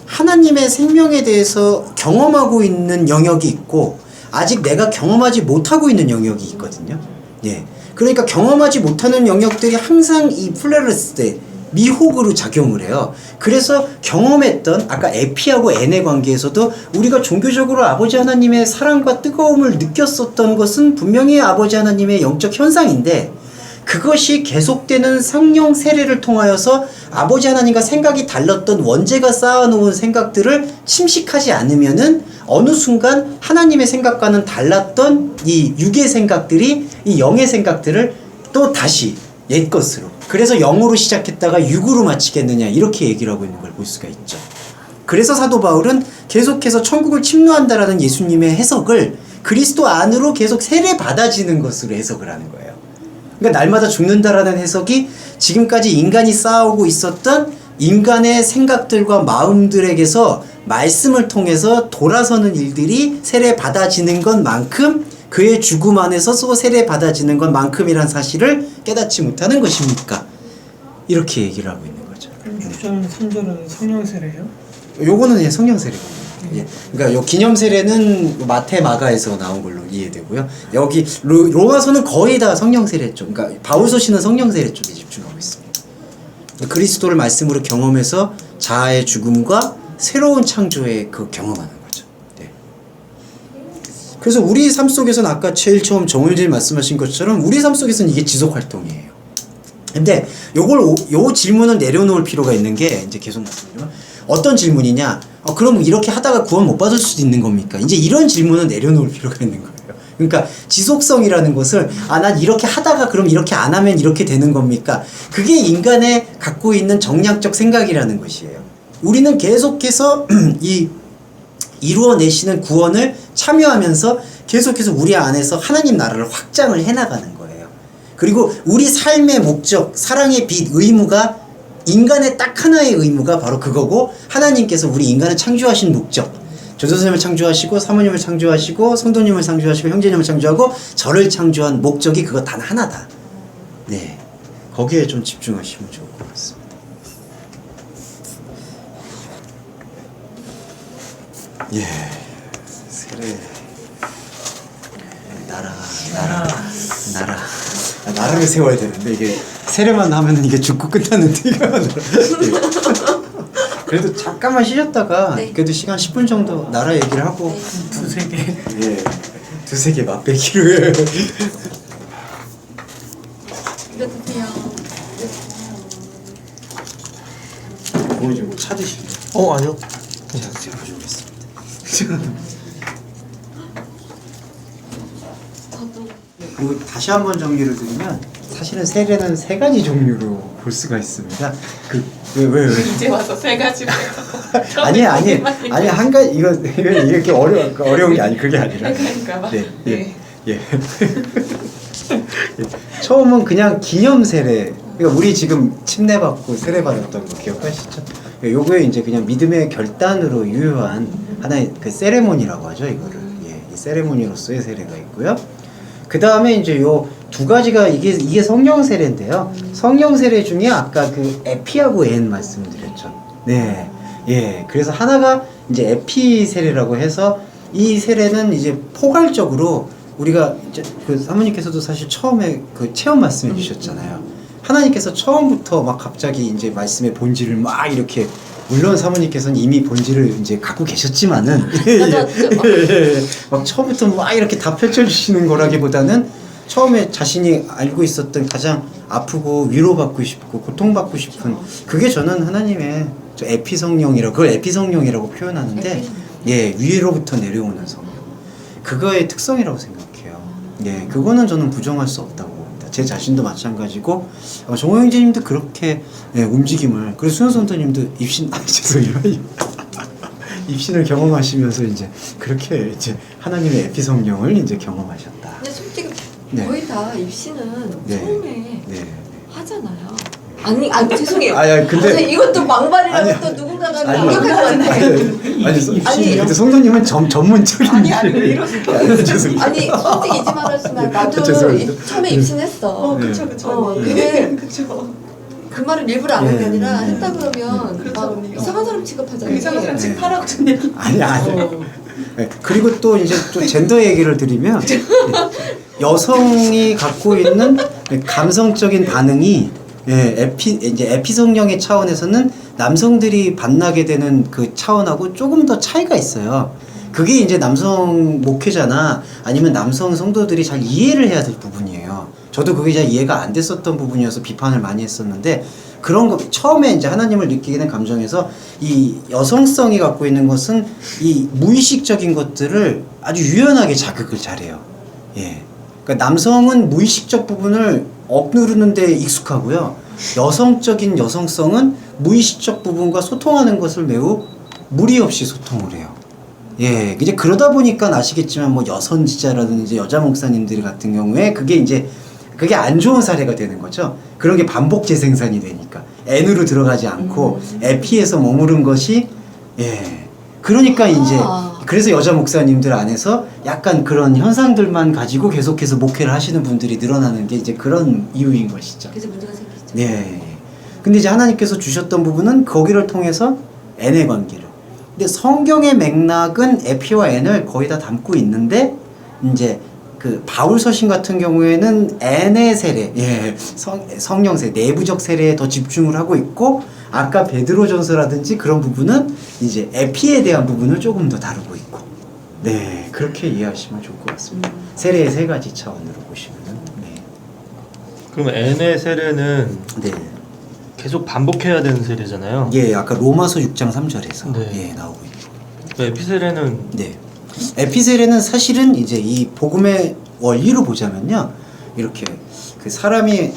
하나님의 생명에 대해서 경험하고 있는 영역이 있고 아직 내가 경험하지 못하고 있는 영역이 있거든요. 예, 그러니까 경험하지 못하는 영역들이 항상 이 플레르스 때 미혹으로 작용을 해요. 그래서 경험했던 아까 에피하고 엔의 관계에서도 우리가 종교적으로 아버지 하나님의 사랑과 뜨거움을 느꼈었던 것은 분명히 아버지 하나님의 영적 현상인데 그것이 계속되는 성령 세례를 통하여서 아버지 하나님과 생각이 달랐던 원죄가 쌓아놓은 생각들을 침식하지 않으면은 어느 순간 하나님의 생각과는 달랐던 이 육의 생각들이 이 영의 생각들을 또 다시 옛것으로, 그래서 영으로 시작했다가 육으로 마치겠느냐, 이렇게 얘기를 하고 있는 걸 볼 수가 있죠. 그래서 사도 바울은 계속해서 천국을 침노한다라는 예수님의 해석을 그리스도 안으로 계속 세례 받아지는 것으로 해석을 하는 거예요. 그러니까 날마다 죽는다라는 해석이 지금까지 인간이 쌓아오고 있었던 인간의 생각들과 마음들에게서 말씀을 통해서 돌아서는 일들이 세례 받아지는 것만큼 그의 죽음 안에서 또 세례 받아지는 것만큼이란 사실을 깨닫지 못하는 것입니까? 이렇게 얘기를 하고 있는 거죠. 6장 3절은 성령 세례예요? 요거는 성령 세례거든요. 예. 그러니까 요 기념 세례는 마태 마가에서 나온 걸로 이해되고요. 여기 로마서는 거의 다 성령 세례 쪽, 그러니까 바울서신은 성령 세례 쪽에 집중하고 있습니다. 그리스도를 말씀으로 경험해서 자아의 죽음과 새로운 창조의 그 경험하는 거죠. 네. 그래서 우리 삶 속에서는 아까 제일 처음 정일진 말씀하신 것처럼 우리 삶 속에서는 이게 지속 활동이에요. 근데 요 질문을 내려놓을 필요가 있는 게 이제 계속 말씀드리면 어떤 질문이냐? 그럼 이렇게 하다가 구원 못 받을 수도 있는 겁니까? 이제 이런 질문을 내려놓을 필요가 있는 거예요. 그러니까 지속성이라는 것을 난 이렇게 하다가 그럼 이렇게 안 하면 이렇게 되는 겁니까? 그게 인간의 갖고 있는 정략적 생각이라는 것이에요. 우리는 계속해서 이루어내시는 구원을 참여하면서 계속해서 우리 안에서 하나님 나라를 확장을 해나가는 거예요. 그리고 우리 삶의 목적, 사랑의 빛, 의무가 인간의 딱 하나의 의무가 바로 그거고, 하나님께서 우리 인간을 창조하신 목적, 조선생님을 창조하시고 사모님을 창조하시고 성도님을 창조하시고 형제님을 창조하고 저를 창조한 목적이 그거 단 하나다. 네, 거기에 좀 집중하시면 좋을 것 같습니다. 예, 세례 나라를 세워야 되는데 이게 세례만 하면 이게 죽고 끝나는데 이거 그래도 잠깐만 쉬셨다가 네. 그래도 시간 10분 정도 나라 얘기를 하고 두세 개. 예, 두세 개 맛배기로 해. 이러세요. 오늘 좀 찾으시죠? 아니요. 제가 가져오겠습니다. 저도 그리고 다시 한번 정리를 드리면 사실은 세례는 세 가지 종류로 볼 수가 있습니다. 왜? 이제 와서 세 가지 아니 한 가지 이거 이렇게 어려운 게 아니 그게 아니라. 그러니까 네. 예. 처음은 그냥 기념 세례. 그러니까 우리 지금 침례 받고 세례 받았던 거 기억하시죠? 요거에 이제 그냥 믿음의 결단으로 유효한 하나의 그 세레모니라고 하죠, 이거를. 예, 이 세레모니로서의 세례가 있고요. 그 다음에 이제 요 두 가지가 이게 성령 세례인데요. 성령 세례 중에 아까 그 에피하고 엔 말씀드렸죠. 네, 예. 그래서 하나가 이제 에피 세례라고 해서 이 세례는 이제 포괄적으로 우리가 이제 그 사모님께서도 사실 처음에 그 체험 말씀해 주셨잖아요. 하나님께서 처음부터 막 갑자기 이제 말씀의 본질을 막 이렇게 물론 사모님께서는 이미 본질을 이제 갖고 계셨지만은 막 처음부터 막 이렇게 다 펼쳐주시는 거라기보다는 처음에 자신이 알고 있었던 가장 아프고 위로받고 싶고 고통받고 싶은 그게 저는 하나님의 저 에피성령이라고 그걸 에피성령이라고 표현하는데 예 위로부터 내려오는 성령 그거의 특성이라고 생각해요. 예 그거는 저는 부정할 수 없다고 봅니다. 제 자신도 마찬가지고 정호 형제님도 그렇게 예, 움직임을 그리고 수현 선생님도 입신 죄송해요. 입신을 경험하시면서 이제 그렇게 이제 하나님의 에피성령을 이제 경험하셨다. 근데 솔직히 네. 거의 다 입시는 네. 처음에 네. 하잖아요. 아니 죄송해요. 근데 이것도 막말이라고 아니, 또 누군가가 아니, 공격할 것 같아. 아니 근데 송도님은 전문적인 아니 이런 죄송해요. 아니 솔직히 잊지 말았지만 나도 죄송합니다. 처음에 입신했어. 그쵸 근데 그쵸 그 말을 일부러 안 한 게 아니라 했다 그러면 그렇죠, 막 언니. 이상한 사람 취급하잖아요. 이상한 사람 네. 지금 하라고 전 얘기 아니 네, 그리고 또 이제 좀 젠더 얘기를 드리면 여성이 갖고 있는 감성적인 반응이 이제 에피성령의 차원에서는 남성들이 반나게 되는 그 차원하고 조금 더 차이가 있어요. 그게 이제 남성 목회자나 아니면 남성 성도들이 잘 이해를 해야 될 부분이에요. 저도 그게 잘 이해가 안 됐었던 부분이어서 비판을 많이 했었는데 그런 거 처음에 이제 하나님을 느끼게 된 감정에서 이 여성성이 갖고 있는 것은 이 무의식적인 것들을 아주 유연하게 자극을 잘해요. 예. 그러니까 남성은 무의식적 부분을 억누르는 데 익숙하고요. 여성적인 여성성은 무의식적 부분과 소통하는 것을 매우 무리 없이 소통을 해요. 예, 이제 그러다 보니까 아시겠지만 뭐 여선지자라든지 여자 목사님들 같은 경우에 그게 안 좋은 사례가 되는 거죠. 그런 게 반복 재생산이 되니까 N으로 들어가지 않고 에피에서 머무른 것이 그러니까 이제 그래서 여자 목사님들 안에서 약간 그런 현상들만 가지고 계속해서 목회를 하시는 분들이 늘어나는 게 이제 그런 이유인 것이죠. 그래서 문제가 생기죠. 네. 근데 이제 하나님께서 주셨던 부분은 거기를 통해서 N의 관계를. 근데 성경의 맥락은 에피와 N을 거의 다 담고 있는데 이제 그 바울 서신 같은 경우에는 N의 세례, 성령 세례, 내부적 세례에 더 집중을 하고 있고 아까 베드로전서라든지 그런 부분은 이제 에피에 대한 부분을 조금 더 다루고 있고 네 그렇게 이해하시면 좋을 것 같습니다. 세례의 세 가지 차원으로 보시면은 그럼 N의 세례는 네. 계속 반복해야 되는 세례잖아요. 예, 아까 로마서 6장 3절에서 네. 나오고 있고. 에피 세례는 네. 에피세례는 사실은 이제 이 복음의 원리로 보자면요. 이렇게 그 사람이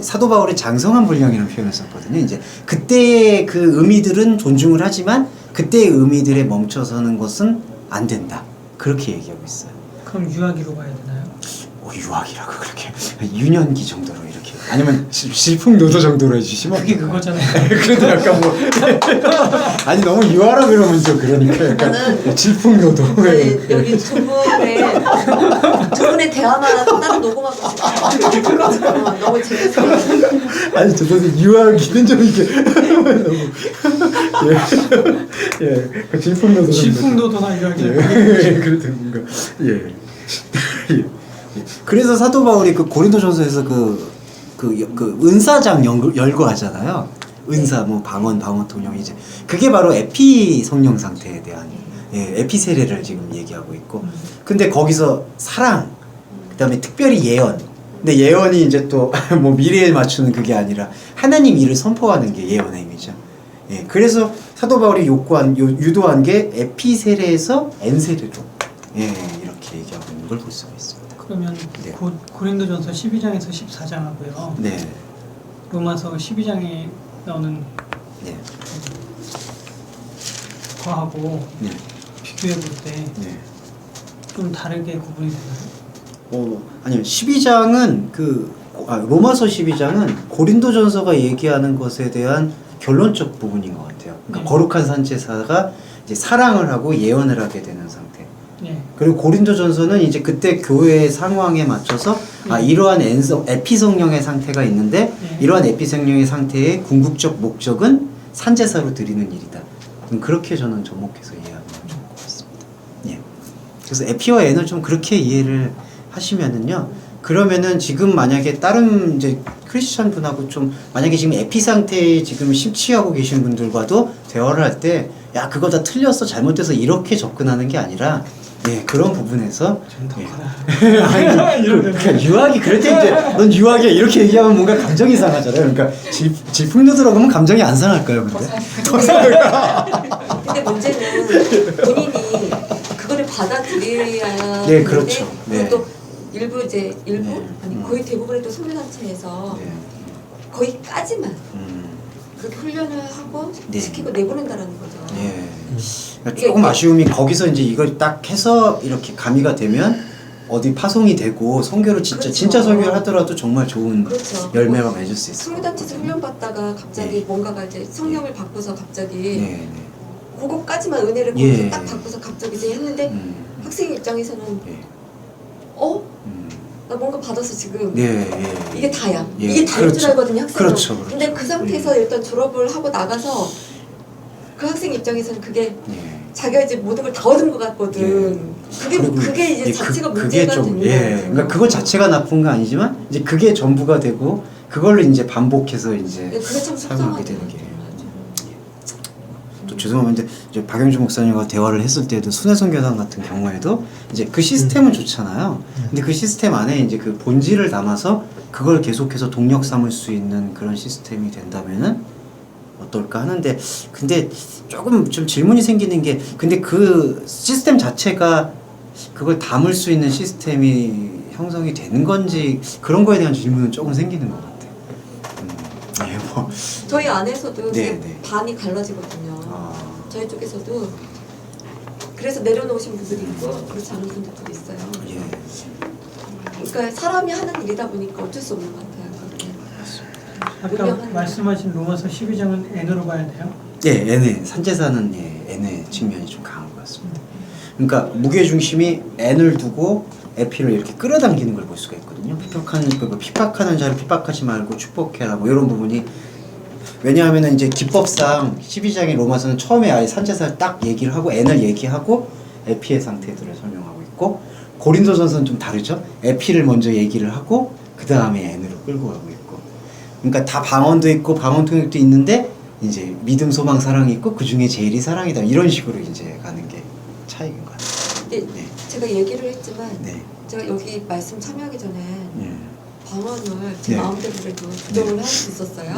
사도 바울의 장성한 분량이라는 표현을 썼거든요. 이제 그때의 그 의미들은 존중을 하지만 그때의 의미들에 멈춰서는 것은 안 된다. 그렇게 얘기하고 있어요. 그럼 유아기로 가야 되나요? 유학이라고 그렇게 유년기 정도로 이렇게 아니면 질풍노도 정도로 해주시면 그게 그거잖아요. 그래도 약간 뭐 아니 너무 유아라 그러면 좀 그러니까 약간 질풍노도 여기 두 분의 대화만 따로 녹음하고 있어요. 너무 재밌어요. 아니 저 선생님 유아기는 좀 이게 너무 그 질풍노도 질풍노도나 유아기. 그래도 뭔가 예. 그래서 사도 바울이 그 고린도전서에서 그 은사장 열거 하잖아요. 은사 뭐 방언 통역 이제 그게 바로 에피 성령 상태에 대한 에피 세례를 지금 얘기하고 있고 근데 거기서 사랑 그다음에 특별히 예언 근데 예언이 이제 또 뭐 미래에 맞추는 그게 아니라 하나님 일을 선포하는 게 예언의 의미죠. 예, 그래서 사도 바울이 유도한 게 에피세레에서 엔세레로 이렇게 얘기하고 있는 걸 볼 수가 있습니다. 그러면 네. 고린도전서 12장에서 14장하고요. 네, 로마서 12장에 나오는 네, 거하고 네, 비교해 볼 때 좀 네. 다르게 구분이 되나요? 아니요. 12장은 로마서 12장은 고린도전서가 얘기하는 것에 대한 결론적 부분인 것 같아요. 그러니까 네. 거룩한 산제사가 이제 사랑을 하고 예언을 하게 되는 상태. 예. 그리고 고린도전서는 이제 그때 교회의 상황에 맞춰서 이러한 에피성령의 상태가 있는데 이러한 에피성령의 상태의 궁극적 목적은 산제사로 드리는 일이다. 그렇게 저는 접목해서 이해하면 좋을 것 같습니다. 예. 그래서 에피와 N을 좀 그렇게 이해를 하시면은요. 그러면은 지금 만약에 다른 이제 크리스천 분하고 좀 만약에 지금 에피 상태에 지금 심취하고 계신 분들과도 대화를 할 때 야 그거 다 틀렸어 잘못돼서 이렇게 접근하는 게 아니라 그런 부분에서 아니, 그러니까 유학이 그럴 때 이제 넌 유학이야 이렇게 얘기하면 뭔가 감정이 상하잖아요. 그러니까 질풍노 들어가면 감정이 안 상할까요? 근데 문제는 본인이 그거를 받아들여야 네, 그렇죠. 또 일부 네. 아니 거의 대부분의 또 선교단체에서 거기까지만 그렇게 훈련을 하고 시키고 내보낸다라는 거죠. 그러니까 조금 아쉬움이 거기서 이제 이걸 딱 해서 이렇게 가미가 되면 어디 파송이 되고 선교를 진짜 선교를 하더라도 정말 좋은 열매가 맺을 수 있어요. 선교단체에서 훈련 받다가 갑자기 뭔가가 이제 성령을 받고서 갑자기 그거까지만 은혜를 거기서 딱 받고서 갑자기 이제 했는데 학생 입장에서는 나 뭔가 받아서 지금 이게 다야. 이게 다일 줄 알거든요, 학생은. 그렇죠. 근데 그 상태에서 일단 졸업을 하고 나가서 그 학생 입장에서는 그게 자기가 이제 모든 걸 다 얻은 것 같거든. 그게 이제 자체가 문제가 되는 거예요. 그러니까 그거 자체가 나쁜 거 아니지만 이제 그게 전부가 되고 그걸로 이제 반복해서 이제 그게 참 사용하게 되는 속상하죠. 게. 또 죄송한데 이제 박영준 목사님과 대화를 했을 때도 순회선교단 같은 경우에도 이제 그 시스템은 좋잖아요. 근데 그 시스템 안에 이제 그 본질을 담아서 그걸 계속해서 동력 삼을 수 있는 그런 시스템이 된다면은 어떨까 하는데 근데 조금 좀 질문이 생기는 게 근데 그 시스템 자체가 그걸 담을 수 있는 시스템이 형성이 되는 건지 그런 거에 대한 질문은 조금 생기는 것 같아요. 저희 안에서도 네. 반이 갈라지거든요. 저희 쪽에서도 그래서 내려놓으신 분들이 있고 그렇지 않은 분들도 있어요. 그러니까 사람이 하는 일이다 보니까 어쩔 수 없는 것 같아요. 아까 말씀하신 로마서 12장은 N으로 봐야 돼요? N의 산제사는 N의 측면이 좀 강한 것 같습니다. 그러니까 무게 중심이 N을 두고 에피를 이렇게 끌어당기는 걸 볼 수가 있거든요. 핍박하는 자를 핍박하지 말고 축복해라 뭐 이런 부분이 왜냐하면 이제 기법상 12장의 로마서는 처음에 아예 산제사를 딱 얘기를 하고 N을 얘기하고 에피의 상태들을 설명하고 있고 고린도전서는 좀 다르죠. 에피를 먼저 얘기를 하고 그 다음에 N으로 끌고 가고 있고 그러니까 다 방언도 있고 방언 통역도 있는데 이제 믿음, 소망, 사랑이 있고 그 중에 제일이 사랑이다 이런 식으로 이제 가는 게 차이인 것 같아요. 제가 얘기를 했지만 제가 여기 말씀 참여하기 전에 방언을 제 마음대로 그래도 조정을 할 수 있었어요.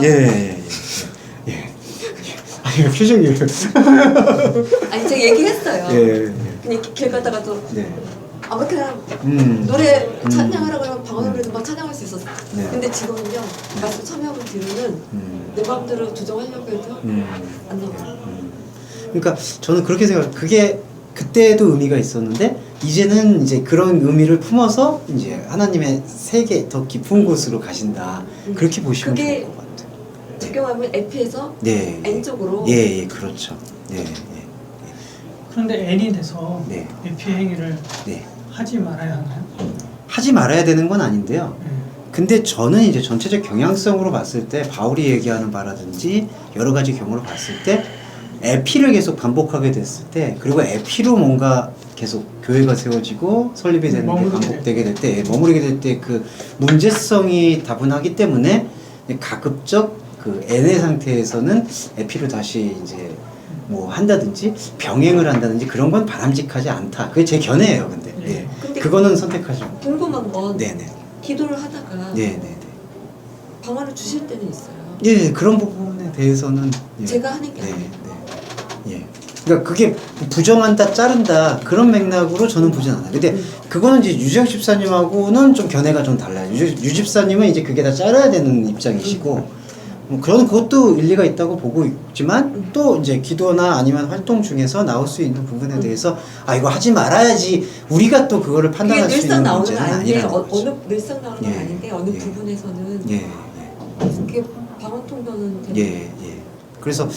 아니 표정이 아니 제가 얘기했어요. 그냥 길 가다가도 아무렇게나 노래 찬양하라고 그러면 방언 노래도 막 찬양할 수 있었어요. 근데 지금은요 말씀 참여하고 뒤로는 내 마음대로 조정하려고 해도 안 나와요. 그러니까 저는 그렇게 생각해요. 그게 그때도 의미가 있었는데 이제는 이제 그런 의미를 품어서 이제 하나님의 세계 더 깊은 곳으로 가신다. 그렇게 보시면 좋을 것 같아요. 적용하면 F에서 N 쪽으로. 그렇죠. 그런데 N이 돼서 F 행위를 하지 말아야 하나요? 하지 말아야 되는 건 아닌데요. 근데 저는 이제 전체적 경향성으로 봤을 때 바울이 얘기하는 바라든지 여러 가지 경우로 봤을 때 에피를 계속 반복하게 됐을 때 그리고 에피로 뭔가 계속 교회가 세워지고 설립이 되는 게 반복되게 될 때 머무르게 될 때 그 문제성이 다분하기 때문에 가급적 그 N의 상태에서는 에피로 다시 이제 뭐 한다든지 병행을 한다든지 그런 건 바람직하지 않다. 그게 제 견해예요. 근데 그거는 선택하죠. 궁금한 건 기도를 하다가 방언을 주실 때는 있어요. 예, 그런 부분에 대해서는 예. 제가 하는 게 네, 아니에요. 네. 예. 그러니까 그게 부정한다, 자른다 그런 맥락으로 저는 보진 않아요. 근데 그거는 이제 유재석 집사님하고는 좀 견해가 좀 달라요. 유 집사님은 이제 그게 다 자라야 되는 입장이시고 그런 그것도 일리가 있다고 보고 있지만 또 이제 기도나 아니면 활동 중에서 나올 수 있는 부분에 대해서 아 이거 하지 말아야지 우리가 또 그거를 그게 판단할 수 늘상 있는 나오는 건 문제는 아닌데 아니라는 거죠. 어느 늘상 나오는 건 예, 아닌데 어느 예. 부분에서는 예, 그게 방언통변은 되는 예, 예. 그래서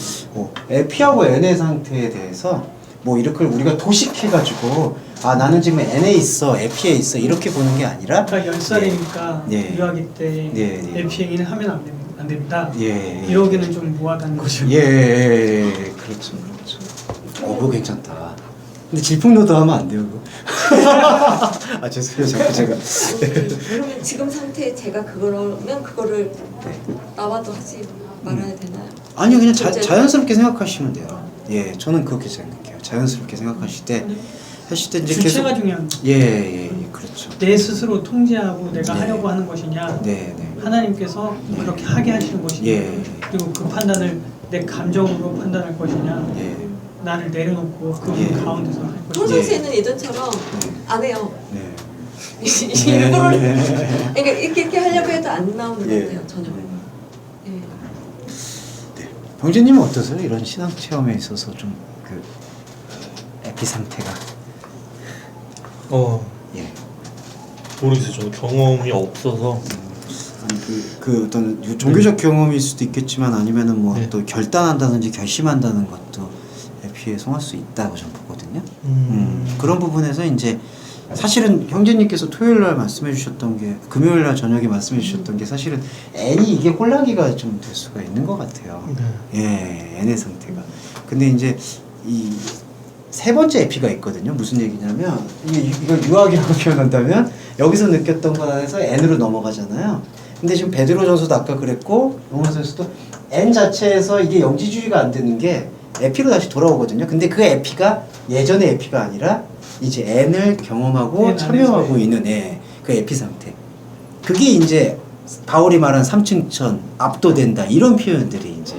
P하고 N의 상태에 대해서 뭐 이렇게 우리가 도식해가지고 아 나는 지금 N에 있어, F에 있어 이렇게 보는 게 아니라 그러니까 10살이니까 예. 유아기 때 예, 예. LP행위는 하면 안 됩니다. 예, 예. 이러기는 좀 무하다는 거죠. 예, 그렇죠, 그렇죠. 그거 괜찮다. 근데 질풍노도 하면 안 돼요, 그거. 아 죄송해요, 자꾸 제가. 그러면 지금 상태에 제가 그러면 그거를 나와도 하지 말아야 되나요? 아니요, 그냥 문제는- 자연스럽게 생각하시면 돼요. 예, 저는 그렇게 생각해요. 자연스럽게 생각하실 때 하실 때 이제 주체가 계속 중요한 예, 그렇죠. 내 스스로 통제하고 내가 네. 하려고 하는 것이냐 네. 하나님께서 네. 그렇게 하게 하시는 것이냐 예. 그리고 그 판단을 내 감정으로 판단할 것이냐 예. 나를 내려놓고 그 예. 가운데서 할 것이냐 평상시에는 예전처럼 네. 안 해요. 네. 일부러 네. 그러니까 이렇게 하려고 해도 안 나오는 예. 것 같아요. 전혀. 예. 병재님은 어떠세요? 이런 신앙 체험에 있어서 좀 그 에피 상태가 예. 모르겠어요. 저는 경험이 없어서. 아니 그 어떤 종교적 경험일 수도 있겠지만 아니면은 뭐 네. 또 결단한다든지 결심한다는 것도 에피에 송할 수 있다고 저는 보거든요. 그런 부분에서 이제 사실은 형제님께서 토요일 날 말씀해 주셨던 게 금요일 날 저녁에 말씀해 주셨던 게 사실은 N이 이게 혼란기가 좀 될 수가 있는 것 같아요. 예, N의 상태가. 근데 이제 이 세 번째 에피가 있거든요. 무슨 얘기냐면 이걸 유학이라고 표현한다면 여기서 느꼈던 것 안에서 N으로 넘어가잖아요. 근데 지금 베드로전서도 아까 그랬고 로마서에서도 N 자체에서 이게 영지주의가 안 되는 게 에피로 다시 돌아오거든요. 근데 그 에피가 예전의 에피가 아니라 이제 N을 경험하고 N 참여하고 안에서의. 있는 그 에피 상태. 그게 이제 바울이 말한 삼층천 압도된다 이런 표현들이 이제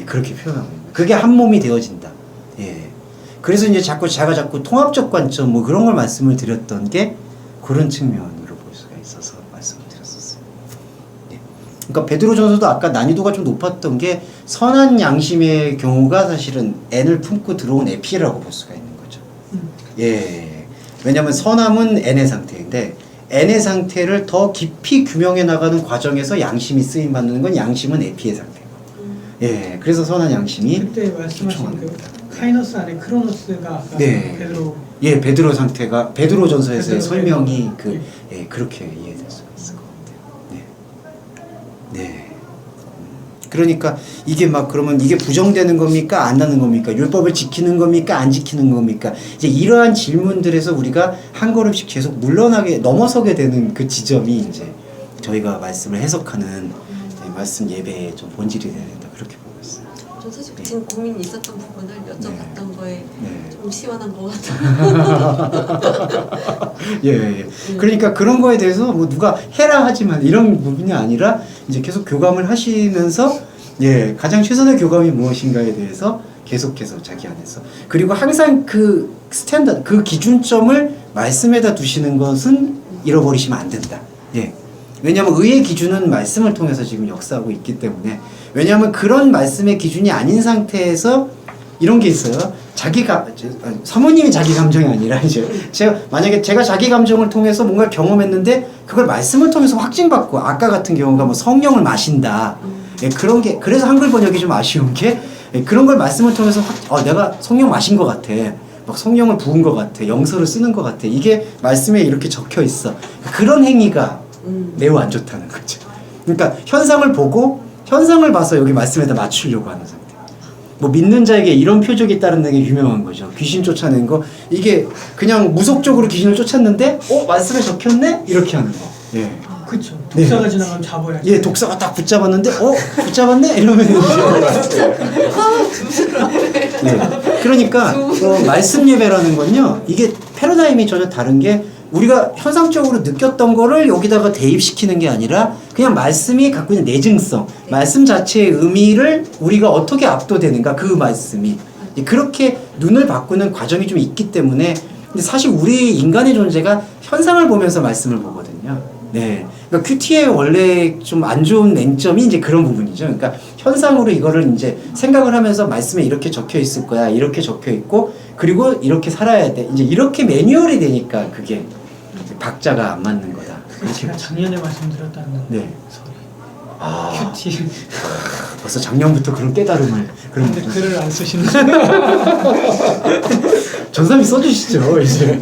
그렇게 표현하고 있는 거예요. 그게 한 몸이 되어진다. 예. 그래서 이제 자꾸 통합적 관점 뭐 그런 걸 말씀을 드렸던 게 그런 측면으로 볼 수가 있어서 말씀을 드렸었어요. 예. 그러니까 베드로전서도 아까 난이도가 좀 높았던 게 선한 양심의 경우가 사실은 N을 품고 들어온 에피라고 볼 수가 있는 거죠. 예. 왜냐하면 선함은 N의 상태인데 N의 상태를 더 깊이 규명해 나가는 과정에서 양심이 쓰임 받는 건 양심은 에피의 상태고. 예. 그래서 선한 양심이 그때 말씀하신 초청하는 그 겁니다. 카이너스 안에 크로노스가 아까 네. 베드로 예, 베드로 상태가 베드로전서에서의 베드로 설명이 예. 그렇게 이해될 수가 있을 것 같아요. 네. 그러니까 이게 막 그러면 이게 부정되는 겁니까? 안 나는 겁니까? 율법을 지키는 겁니까? 안 지키는 겁니까? 이제 이러한 질문들에서 우리가 한 걸음씩 계속 물러나게 넘어서게 되는 그 지점이 이제 저희가 말씀을 해석하는 말씀 예배의 좀 본질이 되야 된다 그렇게 보고 있어요. 저 사실 지금 고민이 있었던 부분을 여쭤봤던 거에 네. 좀 시원한 것 같아요. 예. 그러니까 그런 거에 대해서 뭐 누가 해라 하지만 이런 부분이 아니라 이제 계속 교감을 하시면서 가장 최선의 교감이 무엇인가에 대해서 계속해서 자기 안에서 그리고 항상 그 스탠다드 그 기준점을 말씀에다 두시는 것은 잃어버리시면 안 된다. 예. 왜냐하면 의의 기준은 말씀을 통해서 지금 역사하고 있기 때문에 왜냐하면 그런 말씀의 기준이 아닌 상태에서 이런 게 있어요. 사모님이 자기 감정이 아니라 이제 만약에 제가 자기 감정을 통해서 뭔가 경험했는데 그걸 말씀을 통해서 확증받고 아까 같은 경우가 뭐 성령을 마신다. 그런 게 그래서 한글 번역이 좀 아쉬운 게 그런 걸 말씀을 통해서 내가 성령 마신 것 같아. 막 성령을 부은 것 같아. 영서를 쓰는 것 같아. 이게 말씀에 이렇게 적혀 있어. 그런 행위가 매우 안 좋다는 거죠. 그러니까 현상을 보고 현상을 봐서 여기 말씀에다 맞추려고 하는 상태. 뭐 믿는 자에게 이런 표적이 따른다는 게 유명한 거죠. 귀신 쫓아낸 거 이게 그냥 무속적으로 귀신을 쫓았는데 말씀에 적혔네? 이렇게 하는 거. 예. 그렇죠. 독사가 지나가면 잡아야지. 독사가 딱 붙잡았는데 붙잡았네? 이러면 그러니까 말씀 예배라는 건요. 이게 패러다임이 전혀 다른 게 우리가 현상적으로 느꼈던 거를 여기다가 대입시키는 게 아니라 그냥 말씀이 갖고 있는 내증성, 말씀 자체의 의미를 우리가 어떻게 압도되는가 그 말씀이 그렇게 눈을 바꾸는 과정이 좀 있기 때문에 근데 사실 우리 인간의 존재가 현상을 보면서 말씀을 보거든요. 네. 그러니까 큐티의 원래 좀 안 좋은 맹점이 이제 그런 부분이죠. 그러니까 현상으로 이거를 이제 생각을 하면서 말씀에 이렇게 적혀 있을 거야. 이렇게 적혀 있고 그리고 이렇게 살아야 돼. 이제 이렇게 매뉴얼이 되니까 그게 박자가 안 맞는 거다. 그게 제가 작년에 말씀드렸다는 네. 소리. 아, 큐티. 벌써 작년부터 그런 깨달음을 그런 근데 글을 안 쓰시는 전사님이 써주시죠 이제.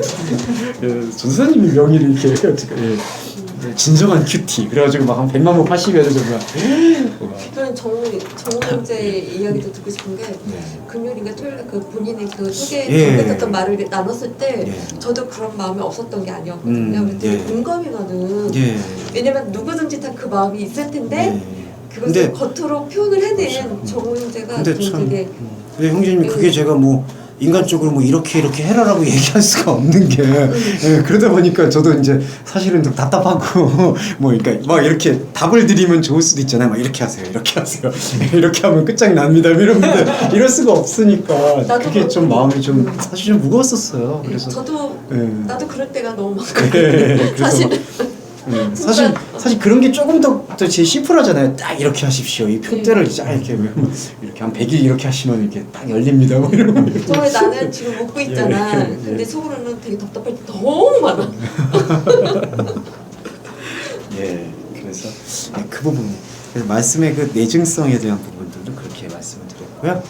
예, 전사님이 명의를 이렇게 해가지고 예. 진정한 큐티 그래가지고 막 한 100만 번 파시면 정말 저는 정문제의 이야기도 듣고 싶은 게 금요일인가 토요일에 그 본인이 그 소개 예. 전했던 말을 나눴을 때 예. 저도 그런 마음이 없었던 게 아니었거든요. 그래서 되게 예. 공감이 가는. 예. 왜냐면 누구든지 다 그 마음이 있을 텐데 근데- 그것을 겉으로 표현을 해낸 정문제가 근데 좀 참 되게 근데 형제님 그게 제가 뭐 인간적으로 뭐 이렇게 해라라고 얘기할 수가 없는 게 예, 그러다 보니까 저도 이제 사실은 좀 답답하고 뭐 그러니까 막 이렇게 답을 드리면 좋을 수도 있잖아요. 막 이렇게 하세요, 이렇게 하세요, 이렇게 하면 끝장납니다. 이러는데 이럴 수가 없으니까 나도 그게 좀 마음이 좀 사실 좀 무거웠었어요. 예, 그래서 저도 예. 나도 그럴 때가 너무 예, 많거든요. 그래서 사실 막, 사실 그런 게 조금 더 심플하잖아요. 딱 이렇게 하십시오. 이 표대를 쫙 이렇게 한 100일 이렇게 하시면 이렇게 딱 열립니다. 뭐 이런 거. 정말 나는 지금 웃고 있잖아. 예, 예. 근데 속으로는 되게 답답할 때 너무 많아. 예, 그래서 그 부분, 그래서 말씀의 그 내증성에 대한 부분들도 그렇게 말씀을 드렸고요.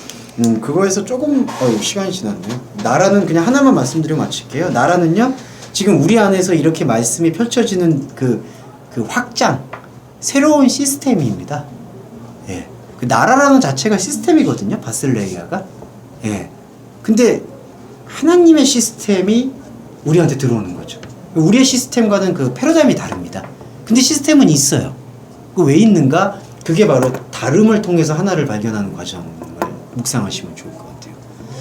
그거에서 조금 시간이 지났네요. 나라는 그냥 하나만 말씀드리고 마칠게요. 나라는요, 지금 우리 안에서 이렇게 말씀이 펼쳐지는 그 확장, 새로운 시스템입니다. 예, 그 나라라는 자체가 시스템이거든요. 바슬레이아가. 예, 근데 하나님의 시스템이 우리한테 들어오는 거죠. 우리의 시스템과는 그 패러다임이 다릅니다. 근데 시스템은 있어요. 그 왜 있는가? 그게 바로 다름을 통해서 하나를 발견하는 과정을 묵상하시면 좋을 것 같아요.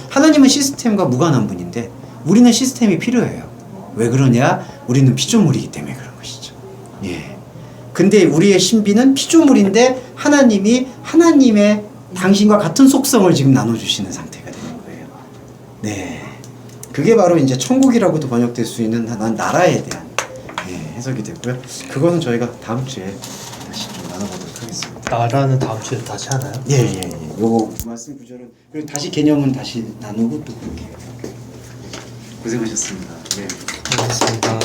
하나님은 시스템과 무관한 분인데 우리는 시스템이 필요해요. 왜 그러냐? 우리는 피조물이기 때문에 그런 것이죠. 예. 근데 우리의 신비는 피조물인데 하나님이 하나님의 당신과 같은 속성을 지금 나눠주시는 상태가 되는 거예요. 네. 그게 바로 이제 천국이라고도 번역될 수 있는 나라에 대한 해석이 되고요. 그거는 저희가 다음 주에 다시 좀 나눠보도록 하겠습니다. 나라는 다음 주에 다시 하나요? 예. 요거 말씀 구절은 그리고 다시 개념은 다시 나누고 또 그렇게 고생하셨습니다. 네. 고맙습니다.